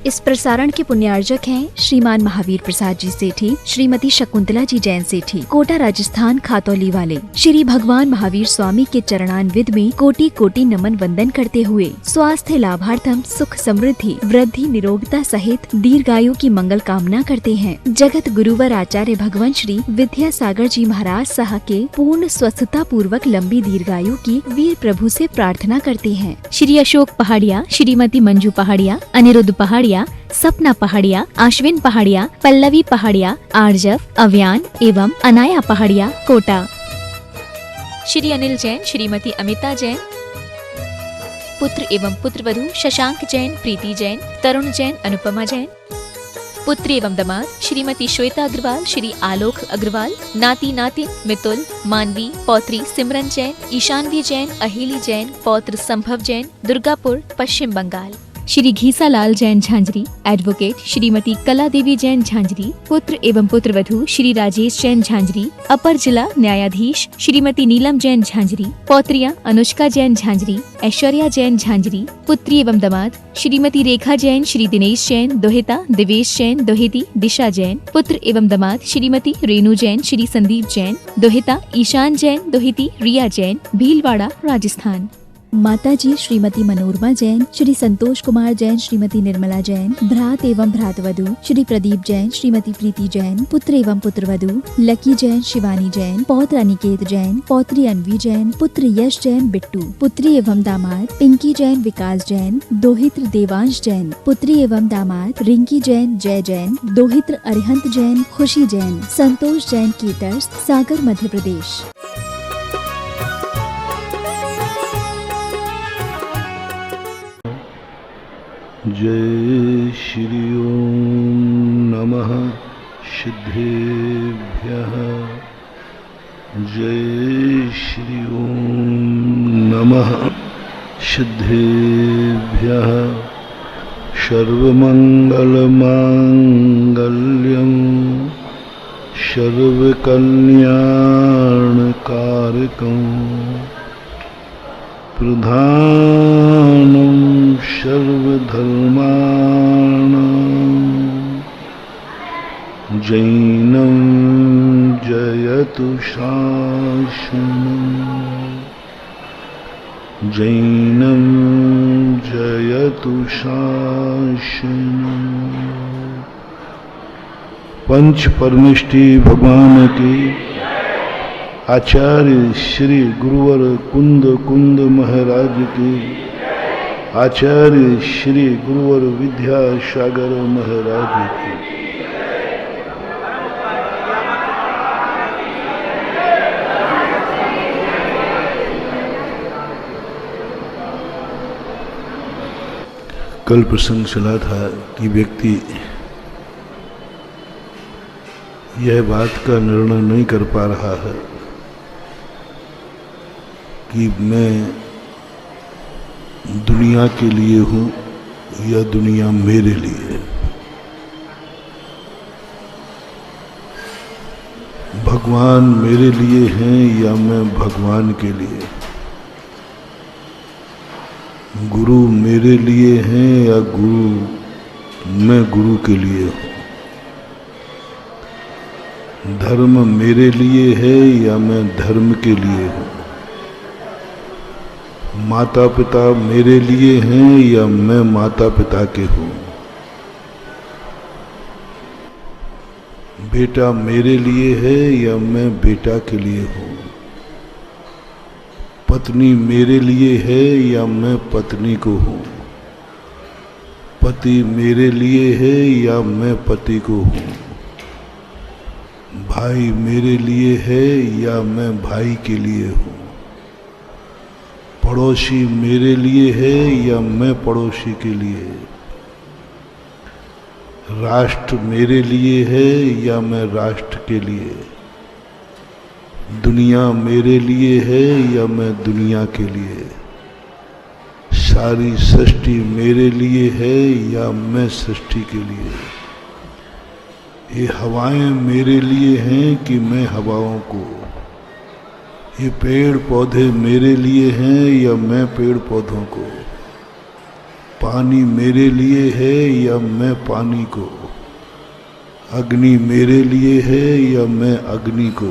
इस प्रसारण के पुण्यार्जक हैं श्रीमान महावीर प्रसाद जी सेठी, श्रीमती शकुंतला जी जैन सेठी, कोटा राजस्थान खातौली वाले। श्री भगवान महावीर स्वामी के चरणान्विद में कोटि कोटि नमन वंदन करते हुए स्वास्थ्य लाभार्थम सुख समृद्धि वृद्धि निरोगता सहित दीर्घायु की मंगल कामना करते हैं। जगत गुरुवर आचार्य भगवान श्री विद्यासागर जी महाराज साह के पूर्ण स्वस्थता पूर्वक लंबी दीर्घायु की वीर प्रभु से प्रार्थना करते हैं। श्री अशोक पहाड़िया, श्रीमती मंजू पहाड़िया, अनिरुद्ध पहाड़िया, सपना पहाड़िया, आश्विन पहाड़िया, पल्लवी पहाड़िया, आर्जव, अव्यान एवं अनाया पहाड़िया, कोटा। श्री अनिल जैन, श्रीमती अमिता जैन, पुत्र एवं पुत्रवधू शशांक जैन, प्रीति जैन, तरुण जैन, अनुपमा जैन। पुत्री एवं दामाद श्रीमती श्वेता अग्रवाल, श्री आलोक अग्रवाल, नाती नातिन मितुल, मानवी, पौत्री सिमरन जैन, ईशानवी जैन, अहिली जैन, पौत्र संभव जैन, दुर्गापुर, पश्चिम बंगाल। श्री घीसालाल जैन झांझरी, एडवोकेट श्रीमती कला देवी जैन झांझरी, पुत्र एवं पुत्रवधू श्री राजेश जैन झांझरी, अपर जिला न्यायाधीश श्रीमती नीलम जैन झांझरी, पौत्रियां अनुष्का जैन झांझरी, ऐश्वर्या जैन झांझरी, पुत्री एवं दामाद श्रीमती रेखा जैन, श्री दिनेश जैन, दोहिता दिवेश जैन, दोहिती दिशा जैन, पुत्र एवं दामाद श्रीमती रेणु जैन, श्री संदीप जैन, दोहिता ईशान जैन, दोहिती रिया जैन, भीलवाड़ा, राजस्थान। माताजी श्रीमती मनोरमा जैन, श्री संतोष कुमार जैन, श्रीमती निर्मला जैन, भ्रात एवं भ्रातवधू श्री प्रदीप जैन, श्रीमती प्रीति जैन, पुत्र एवं पुत्रवधू लकी जैन, शिवानी जैन, पौत्र अनिकेत जैन, पौत्री अनवी जैन, पुत्र यश जैन, बिट्टू, पुत्री एवं दामाद पिंकी जैन, विकास जैन, दोहित्र देवांश जैन, पुत्री एवं दामाद रिंकी जैन, जय जैन, दोहित्र अरिहंत जैन, खुशी जैन, संतोष जैन, केटर्स, सागर, मध्य प्रदेश। जय श्री ओम नमः सिद्धेभ्यः। जय श्री ओम नमः सिद्धेभ्यः। सर्वमंगलमांगल्यं सर्वकल्याणकारकं प्रधानं सर्वधर्माणां जैनं जयतु शासनं। जैनं जयतु शासनं। पंच परमेष्टि भगवान की आचार्य श्री गुरुवर कुंद कुंद महाराज की, आचार्य श्री गुरुवर विद्यासागर महाराज की। कल प्रसंग चला था कि व्यक्ति यह बात का निर्णय नहीं कर पा रहा है कि मैं दुनिया के लिए हूँ या दुनिया मेरे लिए। भगवान मेरे लिए हैं या मैं भगवान के लिए। गुरु मेरे लिए हैं या मैं गुरु के लिए हूँ। धर्म मेरे लिए है या मैं धर्म के लिए हूँ। माता पिता मेरे लिए हैं या मैं माता पिता के हूँ। बेटा मेरे लिए है या मैं बेटा के लिए हूँ। पत्नी मेरे लिए है या मैं पत्नी को हूँ। पति मेरे लिए है या मैं पति को हूँ। भाई मेरे लिए है या मैं भाई के लिए हूँ। पड़ोसी मेरे लिए है या मैं पड़ोसी के लिए। राष्ट्र मेरे लिए है या मैं राष्ट्र के लिए। दुनिया मेरे लिए है या मैं दुनिया के लिए। सारी सृष्टि मेरे लिए है या मैं सृष्टि के लिए। ये हवाएं मेरे लिए हैं कि मैं हवाओं को। ये पेड़ पौधे मेरे लिए हैं या मैं पेड़ पौधों को। पानी मेरे लिए है या मैं पानी को, अग्नि मेरे लिए है या मैं अग्नि को,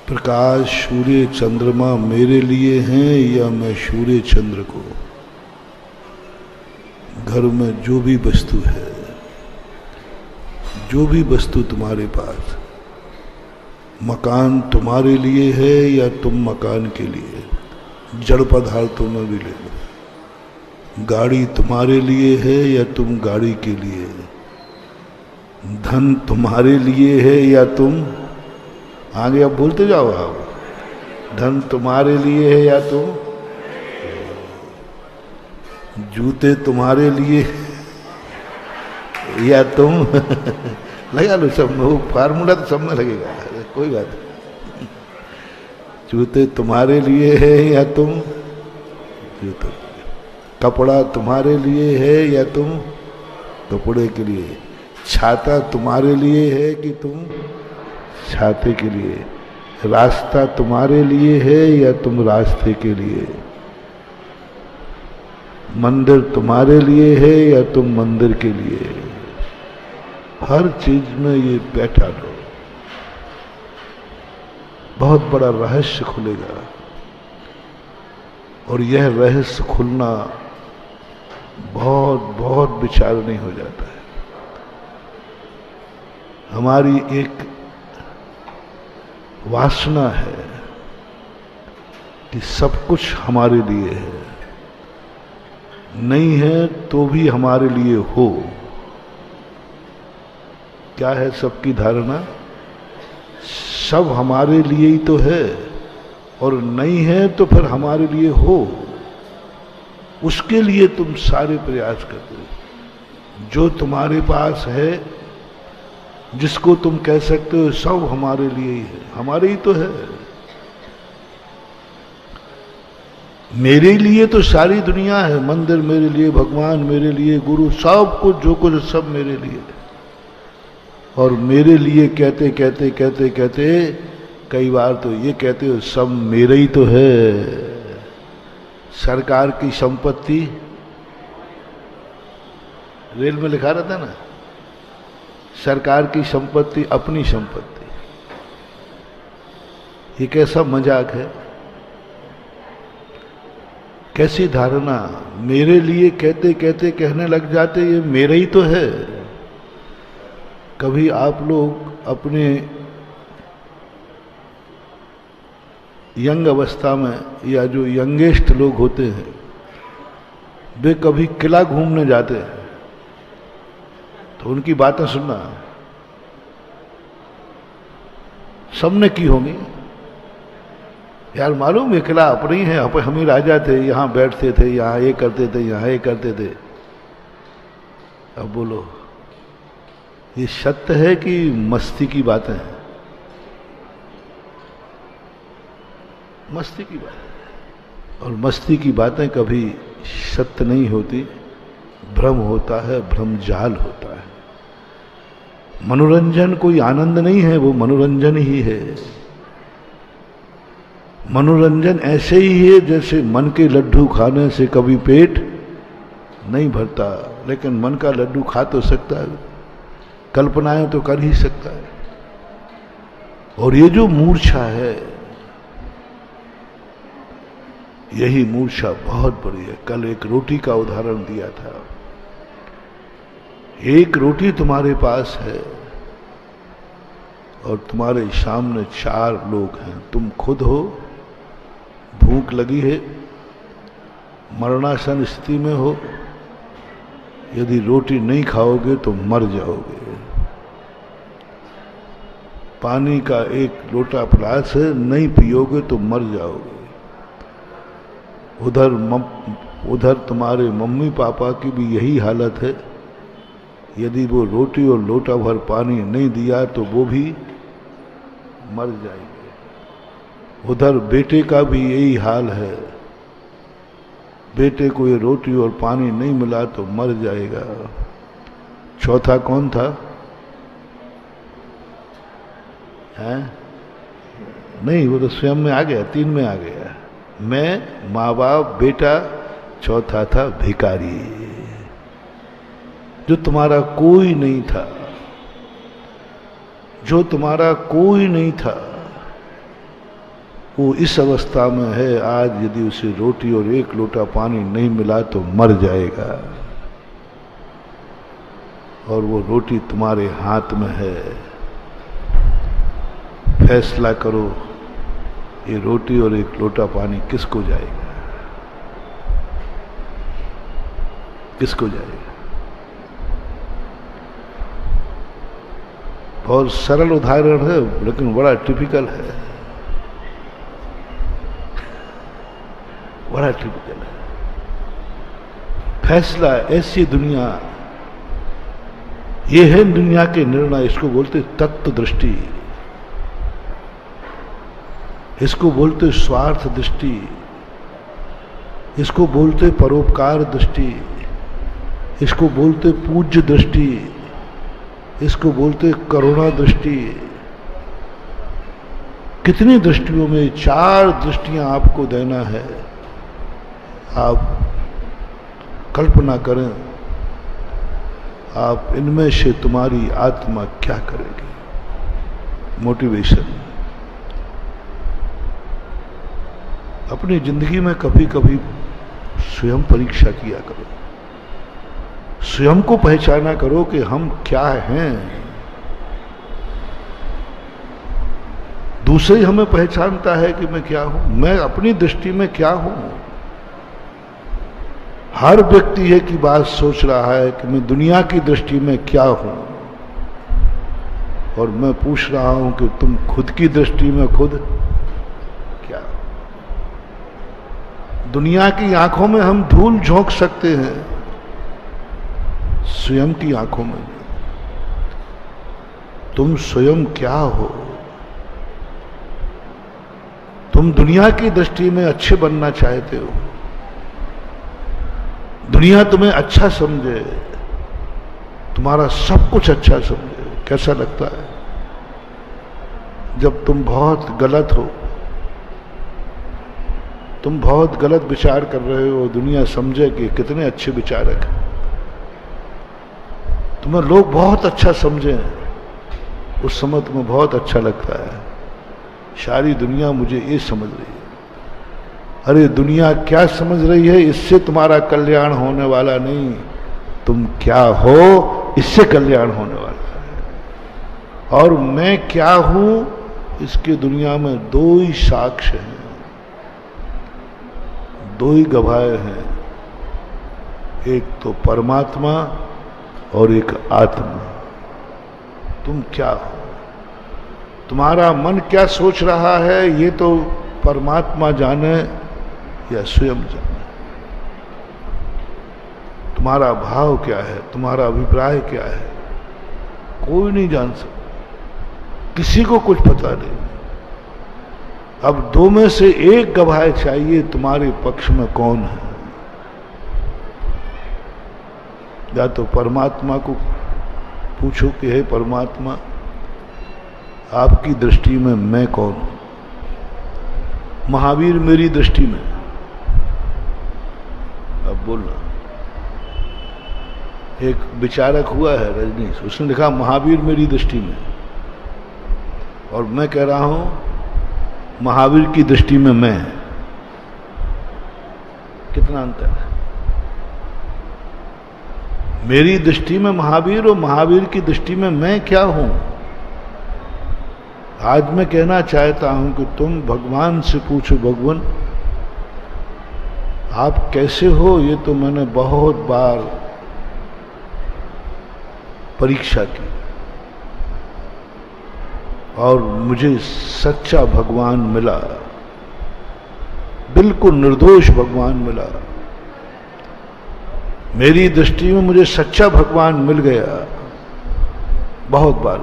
प्रकाश सूर्य चंद्रमा मेरे लिए हैं या मैं सूर्य चंद्र को। घर में जो भी वस्तु है, जो भी वस्तु तुम्हारे पास, मकान तुम्हारे लिए है या तुम मकान के लिए, जड़ पदार्थों में भी ले लो, गाड़ी तुम्हारे लिए है या तुम गाड़ी के लिए, धन तुम्हारे लिए है या तुम, आगे अब बोलते जाओ आप, धन तुम्हारे लिए है या तुम, जूते तुम्हारे लिए या तुम लगा लो सब में, वो फार्मूला तो सब में लगेगा, कोई बात नहीं। जूते तुम्हारे लिए है या तुम, जूते, कपड़ा तुम्हारे लिए है या तुम कपड़े के लिए, छाता तुम्हारे लिए है कि तुम छाते के लिए, रास्ता तुम्हारे लिए है या तुम रास्ते के लिए, मंदिर तुम्हारे लिए है या तुम मंदिर के लिए। हर चीज में ये बैठा लो, बहुत बड़ा रहस्य खुलेगा। और यह रहस्य खुलना बहुत बहुत विचार नहीं हो जाता है। हमारी एक वासना है कि सब कुछ हमारे लिए है, नहीं है तो भी हमारे लिए हो। क्या है सबकी धारणा? सब हमारे लिए ही तो है, और नहीं है तो फिर हमारे लिए हो। उसके लिए तुम सारे प्रयास करते हो। जो तुम्हारे पास है, जिसको तुम कह सकते हो सब हमारे लिए ही है, हमारे ही तो है। मेरे लिए तो सारी दुनिया है, मंदिर मेरे लिए, भगवान मेरे लिए, गुरु, सब कुछ जो कुछ सब मेरे लिए। और मेरे लिए कहते कहते कहते कहते कई बार तो ये कहते हो सब मेरे ही तो है। सरकार की संपत्ति, रेल में लिखा रहता ना, सरकार की संपत्ति अपनी संपत्ति। ये कैसा मजाक है, कैसी धारणा। मेरे लिए कहते कहते कहने लग जाते ये मेरा ही तो है। कभी आप लोग अपने यंग अवस्था में, या जो यंगेस्ट लोग होते हैं, वे कभी किला घूमने जाते हैं तो उनकी बातें सुनना, सबने की होंगी। यार मालूम है किला अपने ही है, हम ही राजा थे, यहाँ बैठते थे, यहाँ ये करते थे, यहाँ ये करते थे। अब बोलो ये सत्य है कि मस्ती की बातें हैं? मस्ती की बात। और मस्ती की बातें कभी सत्य नहीं होती, भ्रम होता है, भ्रम जाल होता है। मनोरंजन कोई आनंद नहीं है, वो मनोरंजन ही है। मनोरंजन ऐसे ही है जैसे मन के लड्डू खाने से कभी पेट नहीं भरता, लेकिन मन का लड्डू खा तो सकता है, कल्पनाएं तो कर ही सकता है। और ये जो मूर्छा है, यही मूर्छा बहुत बड़ी है। कल एक रोटी का उदाहरण दिया था। एक रोटी तुम्हारे पास है और तुम्हारे सामने 4 लोग हैं, तुम खुद हो, भूख लगी है, मरणासन स्थिति में हो, यदि रोटी नहीं खाओगे तो मर जाओगे। पानी का एक लोटा प्यास है, नहीं पियोगे तो मर जाओगे। उधर तुम्हारे मम्मी पापा की भी यही हालत है, यदि वो रोटी और लोटा भर पानी नहीं दिया तो वो भी मर जाएंगे। उधर बेटे का भी यही हाल है, बेटे को ये रोटी और पानी नहीं मिला तो मर जाएगा। चौथा कौन था? हैं? नहीं, वो तो स्वयं में आ गया, 3 में आ गया। मैं, माँ बाप, बेटा, चौथा था भिखारी, जो तुम्हारा कोई नहीं था, जो तुम्हारा कोई नहीं था, वो इस अवस्था में है आज, यदि उसे रोटी और एक लोटा पानी नहीं मिला तो मर जाएगा, और वो रोटी तुम्हारे हाथ में है। फैसला करो, ये रोटी और एक लोटा पानी किसको जाएगा, किसको जाएगा। बहुत सरल उदाहरण है लेकिन बड़ा टिपिकल है, बड़ा टिपिकल है। फैसला, ऐसी दुनिया, ये है दुनिया के निर्णय। इसको बोलते तत्व दृष्टि, इसको बोलते स्वार्थ दृष्टि, इसको बोलते परोपकार दृष्टि, इसको बोलते पूज्य दृष्टि, इसको बोलते करुणा दृष्टि। कितनी दृष्टियों में 4 दृष्टियां आपको देना है। आप कल्पना करें, आप इनमें से तुम्हारी आत्मा क्या करेगी। मोटिवेशन, अपनी जिंदगी में कभी कभी स्वयं परीक्षा किया करो, स्वयं को पहचाना करो कि हम क्या हैं। दूसरे हमें पहचानता है कि मैं क्या हूं, मैं अपनी दृष्टि में क्या हूं। हर व्यक्ति ये की बात सोच रहा है कि मैं दुनिया की दृष्टि में क्या हूं, और मैं पूछ रहा हूं कि तुम खुद की दृष्टि में खुद क्या। दुनिया की आंखों में हम धूल झोंक सकते हैं, स्वयं की आंखों में तुम स्वयं क्या हो। तुम दुनिया की दृष्टि में अच्छे बनना चाहते हो, दुनिया तुम्हें अच्छा समझे, तुम्हारा सब कुछ अच्छा समझे। कैसा लगता है जब तुम बहुत गलत हो, तुम बहुत गलत विचार कर रहे हो, दुनिया समझे कि कितने अच्छे विचारक हैं, तुम्हें लोग बहुत अच्छा समझें, उस समय तुम्हें बहुत अच्छा लगता है। सारी दुनिया मुझे ये समझ रही है। अरे दुनिया क्या समझ रही है, इससे तुम्हारा कल्याण होने वाला नहीं, तुम क्या हो इससे कल्याण होने वाला है। और मैं क्या हूं, इसके दुनिया में 2 ही साक्ष्य हैं, 2 ही गवाह हैं, एक तो परमात्मा और एक आत्मा। तुम क्या हो, तुम्हारा मन क्या सोच रहा है, ये तो परमात्मा जाने या स्वयं जाने। तुम्हारा भाव क्या है, तुम्हारा अभिप्राय क्या है, कोई नहीं जान सकता, किसी को कुछ पता नहीं। अब 2 में से एक गवाह चाहिए, तुम्हारे पक्ष में कौन है। या तो परमात्मा को पूछो कि हे परमात्मा, आपकी दृष्टि में मैं कौन हूं। महावीर मेरी दृष्टि में, अब बोलना। एक विचारक हुआ है रजनीश, उसने लिखा महावीर मेरी दृष्टि में, और मैं कह रहा हूं महावीर की दृष्टि में मैं। कितना अंतर है। मेरी दृष्टि में महावीर और महावीर की दृष्टि में मैं क्या हूं। आज मैं कहना चाहता हूं कि तुम भगवान से पूछो, भगवान आप कैसे हो। ये तो मैंने बहुत बार परीक्षा की और मुझे सच्चा भगवान मिला, बिल्कुल निर्दोष भगवान मिला। मेरी दृष्टि में मुझे सच्चा भगवान मिल गया बहुत बार,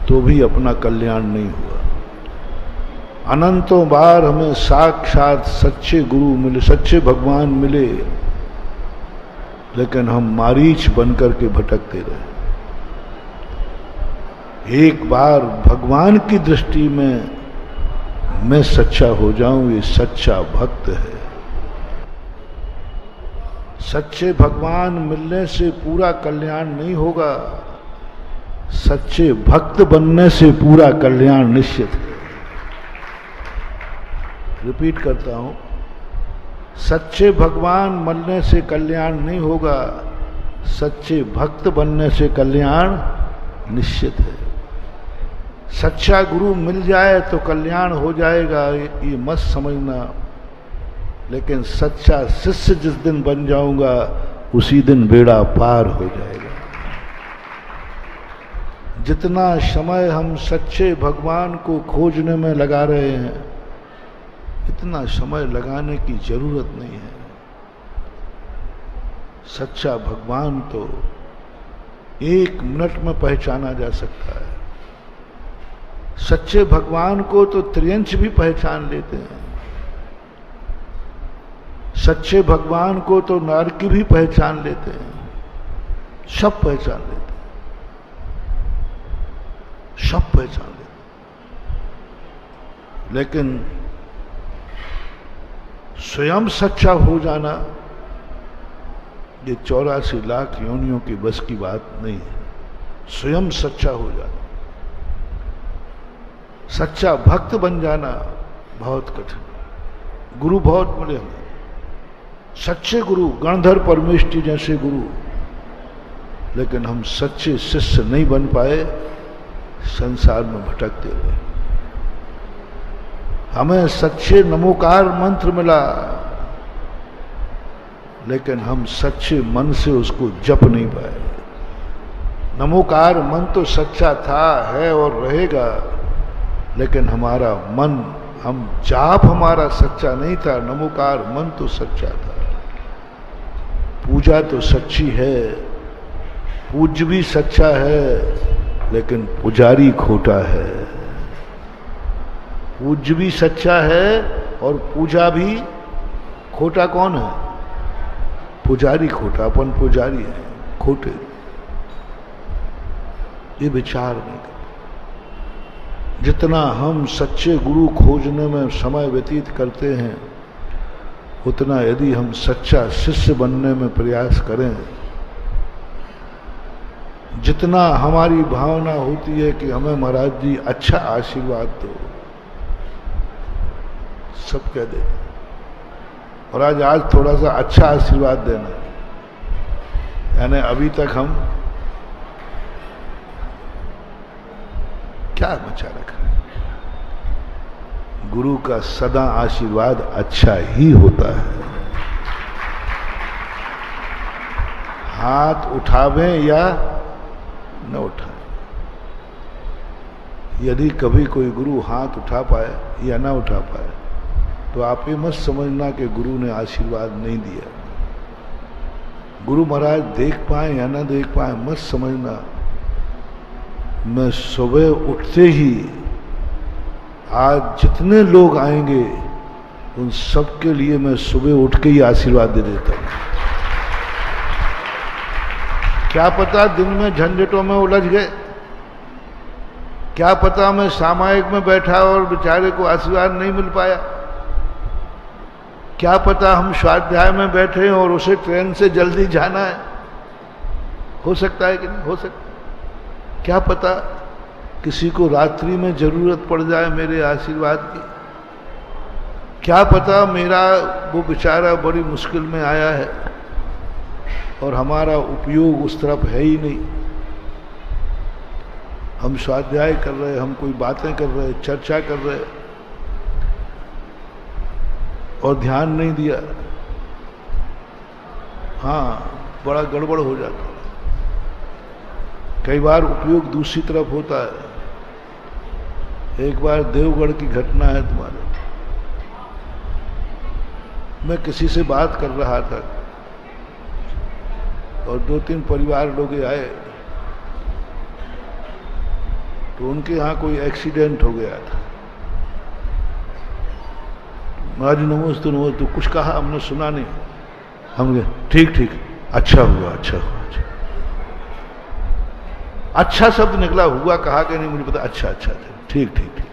तो भी अपना कल्याण नहीं हुआ। अनंतों बार हमें साक्षात सच्चे गुरु मिले, सच्चे भगवान मिले, लेकिन हम मारीच बनकर के भटकते रहे। एक बार भगवान की दृष्टि में मैं सच्चा हो जाऊं, ये सच्चा भक्त है। सच्चे भगवान मिलने से पूरा कल्याण नहीं होगा, सच्चे भक्त बनने से पूरा कल्याण निश्चित है। रिपीट करता हूं, सच्चे भगवान मिलने से कल्याण नहीं होगा, सच्चे भक्त बनने से कल्याण निश्चित है। सच्चा गुरु मिल जाए तो कल्याण हो जाएगा, ये मत समझना, लेकिन सच्चा शिष्य जिस दिन बन जाऊंगा उसी दिन बेड़ा पार हो जाएगा। जितना समय हम सच्चे भगवान को खोजने में लगा रहे हैं, इतना समय लगाने की जरूरत नहीं है। सच्चा भगवान तो 1 मिनट में पहचाना जा सकता है। सच्चे भगवान को तो त्रियंच भी पहचान लेते हैं। सच्चे भगवान को तो नारकी भी पहचान लेते हैं, सब पहचान लेते हैं, सब पहचान लेते हैं। लेकिन स्वयं सच्चा हो जाना ये 84 लाख योनियों की बस की बात नहीं है। स्वयं सच्चा हो जाना, सच्चा भक्त बन जाना बहुत कठिन। गुरु बहुत मिले हमें, सच्चे गुरु, गणधर परमेष्ठी जैसे गुरु, लेकिन हम सच्चे शिष्य नहीं बन पाए, संसार में भटकते रहे। हमें सच्चे नमोकार मंत्र मिला, लेकिन हम सच्चे मन से उसको जप नहीं पाए। नमोकार मन तो सच्चा था, है और रहेगा, लेकिन हमारा मन, हम जाप हमारा सच्चा नहीं था, नमोकार मन तो सच्चा था। पूजा तो सच्ची है, पूज्य भी सच्चा है, लेकिन पुजारी खोटा है। पूज्य भी सच्चा है और पूजा भी खोटा। कौन है? पुजारी खोटा, अपन पुजारी है खोटे। ये विचार नहीं करते। जितना हम सच्चे गुरु खोजने में समय व्यतीत करते हैं, उतना यदि हम सच्चा शिष्य बनने में प्रयास करें, जितना हमारी भावना होती है कि हमें महाराज जी अच्छा आशीर्वाद दो, सब कह देते और आज थोड़ा सा अच्छा आशीर्वाद देना, यानी अभी तक हम क्या बचा रखा है। गुरु का सदा आशीर्वाद अच्छा ही होता है। हाथ उठावें या न उठाएं, यदि कभी कोई गुरु हाथ उठा पाए या ना उठा पाए, तो आप ये मत समझना कि गुरु ने आशीर्वाद नहीं दिया। गुरु महाराज देख पाए या ना देख पाए मत समझना। मैं सुबह उठते ही आज जितने लोग आएंगे उन सब के लिए मैं सुबह उठ के ही आशीर्वाद दे देता हूं। क्या पता दिन में झंझटों में उलझ गए, क्या पता मैं सामायिक में बैठा और बेचारे को आशीर्वाद नहीं मिल पाया, क्या पता हम स्वाध्याय में बैठे हैं और उसे ट्रेन से जल्दी जाना है। हो सकता है कि नहीं हो सकता। क्या पता किसी को रात्रि में जरूरत पड़ जाए मेरे आशीर्वाद की। क्या पता मेरा वो बेचारा बड़ी मुश्किल में आया है और हमारा उपयोग उस तरफ है ही नहीं। हम स्वाध्याय कर रहे, हम कोई बातें कर रहे, चर्चा कर रहे और ध्यान नहीं दिया, हाँ बड़ा गड़बड़ हो जाता है। कई बार उपयोग दूसरी तरफ होता है। एक बार देवगढ़ की घटना है तुम्हारे। मैं किसी से बात कर रहा था और 2-3 परिवार लोग आए, तो उनके यहाँ कोई एक्सीडेंट हो गया था। महाराज नमस्ते नमस्ते, कुछ कहा हमने सुना नहीं। हम गए ठीक ठीक, अच्छा हुआ अच्छा हुआ। अच्छा शब्द निकला, हुआ कहा कि नहीं मुझे पता। अच्छा अच्छा ठीक ठीक ठीक।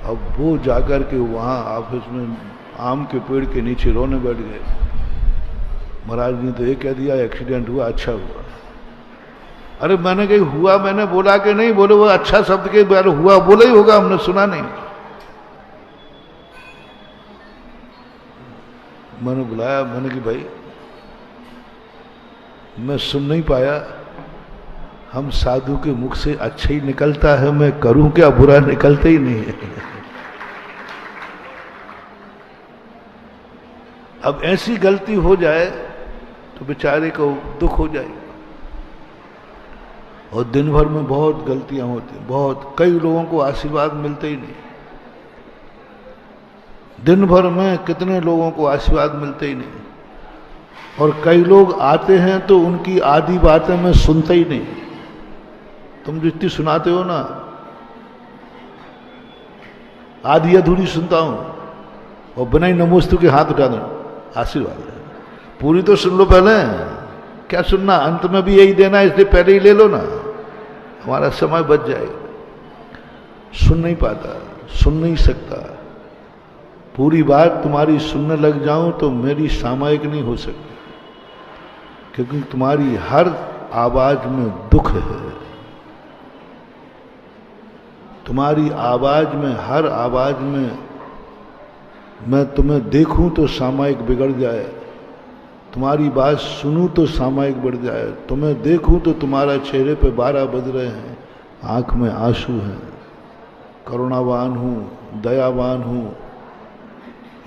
अब वो जाकर के वहाँ ऑफिस में आम के पेड़ के नीचे रोने बैठ गए। महाराज ने तो ये कह दिया एक्सीडेंट हुआ, अच्छा हुआ। अरे मैंने कही हुआ, मैंने बोला कि नहीं? बोले वो अच्छा शब्द के बारे हुआ बोला ही होगा, हमने सुना नहीं। मैंने बुलाया, मैंने कि भाई मैं सुन नहीं पाया, हम साधु के मुख से अच्छा ही निकलता है, मैं करूं क्या, बुरा निकलता ही नहीं है। अब ऐसी गलती हो जाए तो बेचारे को दुख हो जाएगा। और दिन भर में बहुत गलतियां होती हैं, बहुत। कई लोगों को आशीर्वाद मिलते ही नहीं, दिन भर में कितने लोगों को आशीर्वाद मिलते ही नहीं। और कई लोग आते हैं तो उनकी आधी बातें मैं सुनता ही नहीं। तुम जितनी सुनाते हो ना, आधी अधूरी सुनता हूं, और बिना ही नमोस्तु के हाथ उठा दो, आशीर्वाद है। पूरी तो सुन लो पहले, क्या सुनना, अंत में भी यही देना, इसलिए पहले ही ले लो ना, हमारा समय बच जाएगा। सुन नहीं पाता, सुन नहीं सकता। पूरी बात तुम्हारी सुनने लग जाऊं तो मेरी सामयिक नहीं हो सकती, क्योंकि तुम्हारी हर आवाज में दुख है। तुम्हारी आवाज में, हर आवाज में मैं तुम्हें देखूं तो सामयिक बिगड़ जाए, तुम्हारी बात सुनूं तो सामयिक बढ़ जाए, तुम्हें देखूं तो तुम्हारा चेहरे पे 12 बज रहे हैं, आंख में आंसू हैं, करुणावान हूं, दयावान हूं।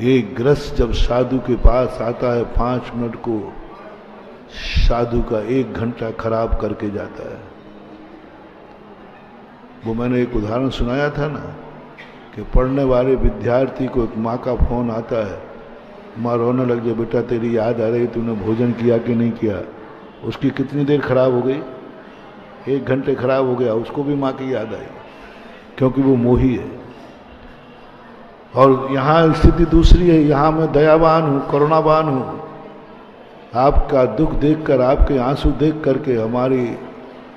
एक ग्रस्त जब साधु के पास आता है, 5 मिनट को साधु का 1 घंटा खराब करके जाता है। वो मैंने एक उदाहरण सुनाया था ना, कि पढ़ने वाले विद्यार्थी को एक माँ का फोन आता है, माँ रोने लग जाए, बेटा तेरी याद आ रही, तूने भोजन किया कि नहीं किया। उसकी कितनी देर खराब हो गई? 1 घंटे खराब हो गया, उसको भी माँ की याद आई, क्योंकि वो मोही है। और यहाँ स्थिति दूसरी है, यहाँ मैं दयावान हूँ, करुणावान हूँ। आपका दुख देखकर, आपके आंसू देख करके हमारी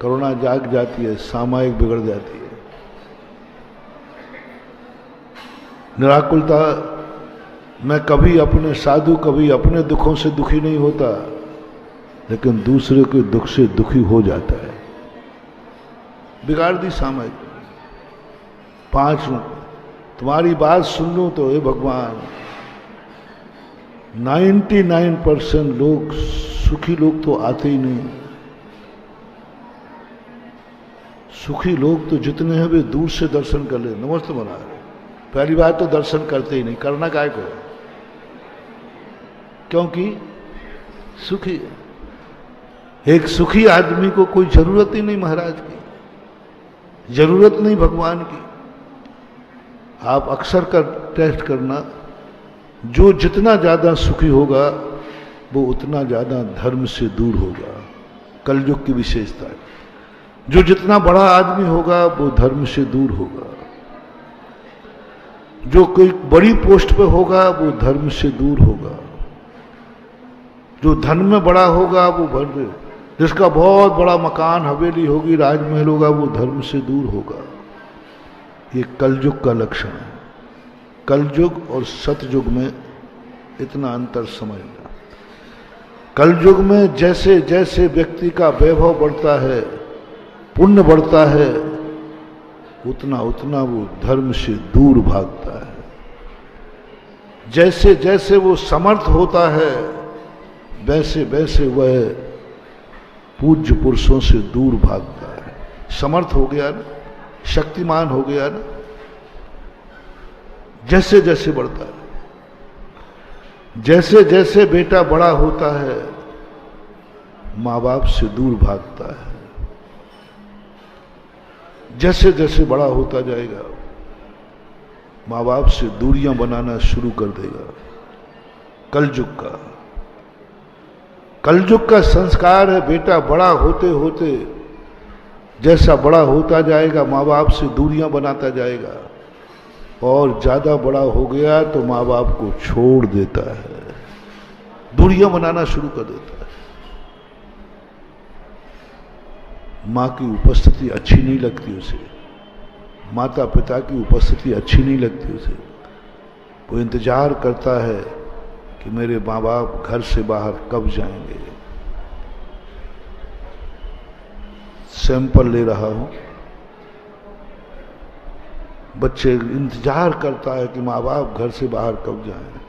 करुणा जाग जाती है, सामयिक बिगड़ जाती है। निराकुलता, मैं कभी अपने साधु, कभी अपने दुखों से दुखी नहीं होता, लेकिन दूसरे के दुख से दुखी हो जाता है। बिगाड़ दी सामयिक। 5 तुम्हारी बात सुन लूं तो हे भगवान, 99% लोग, सुखी लोग तो आते ही नहीं। सुखी लोग तो जितने हैं वे दूर से दर्शन कर ले, नमस्ते महाराज। पहली बात तो दर्शन करते ही नहीं, करना काहे को, क्योंकि सुखी है। एक सुखी आदमी को कोई जरूरत ही नहीं महाराज की, जरूरत नहीं भगवान की। आप अक्सर कर टेस्ट करना, जो जितना ज्यादा सुखी होगा वो उतना ज्यादा धर्म से दूर होगा। कलयुग की विशेषता है। जो जितना बड़ा आदमी होगा वो धर्म से दूर होगा। जो कोई बड़ी पोस्ट पे होगा वो धर्म से दूर होगा। जो धन में बड़ा होगा वो भर, जिसका बहुत बड़ा मकान, हवेली होगी, राजमहल होगा, वो धर्म से दूर होगा। ये कलयुग का लक्षण है। कलयुग और सतयुग में इतना अंतर समझना। कलयुग में जैसे जैसे व्यक्ति का वैभव बढ़ता है, पुण्य बढ़ता है, उतना उतना वो धर्म से दूर भागता है। जैसे जैसे वो समर्थ होता है, वैसे वैसे वह पूज्य पुरुषों से दूर भागता है। समर्थ हो गया ना, शक्तिमान हो गया ना, जैसे जैसे बढ़ता है, जैसे जैसे बेटा बड़ा होता है, माँ बाप से दूर भागता है। जैसे जैसे बड़ा होता जाएगा, माँ बाप से दूरियां बनाना शुरू कर देगा। कलयुग का संस्कार है। बेटा बड़ा होते होते जैसा बड़ा होता जाएगा, माँ बाप से दूरियां बनाता जाएगा, और ज्यादा बड़ा हो गया तो माँ बाप को छोड़ देता है, दूरियां बनाना शुरू कर देता है। माँ की उपस्थिति अच्छी नहीं लगती उसे, माता पिता की उपस्थिति अच्छी नहीं लगती उसे। वो इंतजार करता है कि मेरे माँ बाप घर से बाहर कब जाएंगे। सैंपल ले रहा हूं। बच्चे इंतजार करता है कि माँ बाप घर से बाहर कब जाएं,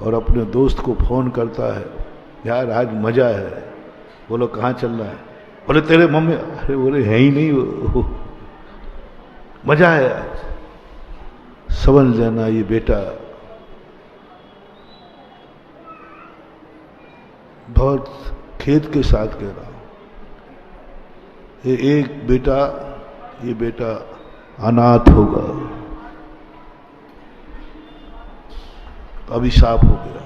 और अपने दोस्त को फोन करता है, यार आज मजा है। बोलो कहाँ चल रहा है? बोले तेरे मम्मी, अरे बोले है ही नहीं वो। मजा है आज। समझ लेना ये बेटा बहुत खेद के साथ कह रहा हूं, ये बेटा अनाथ होगा, अभिशाप हो गया।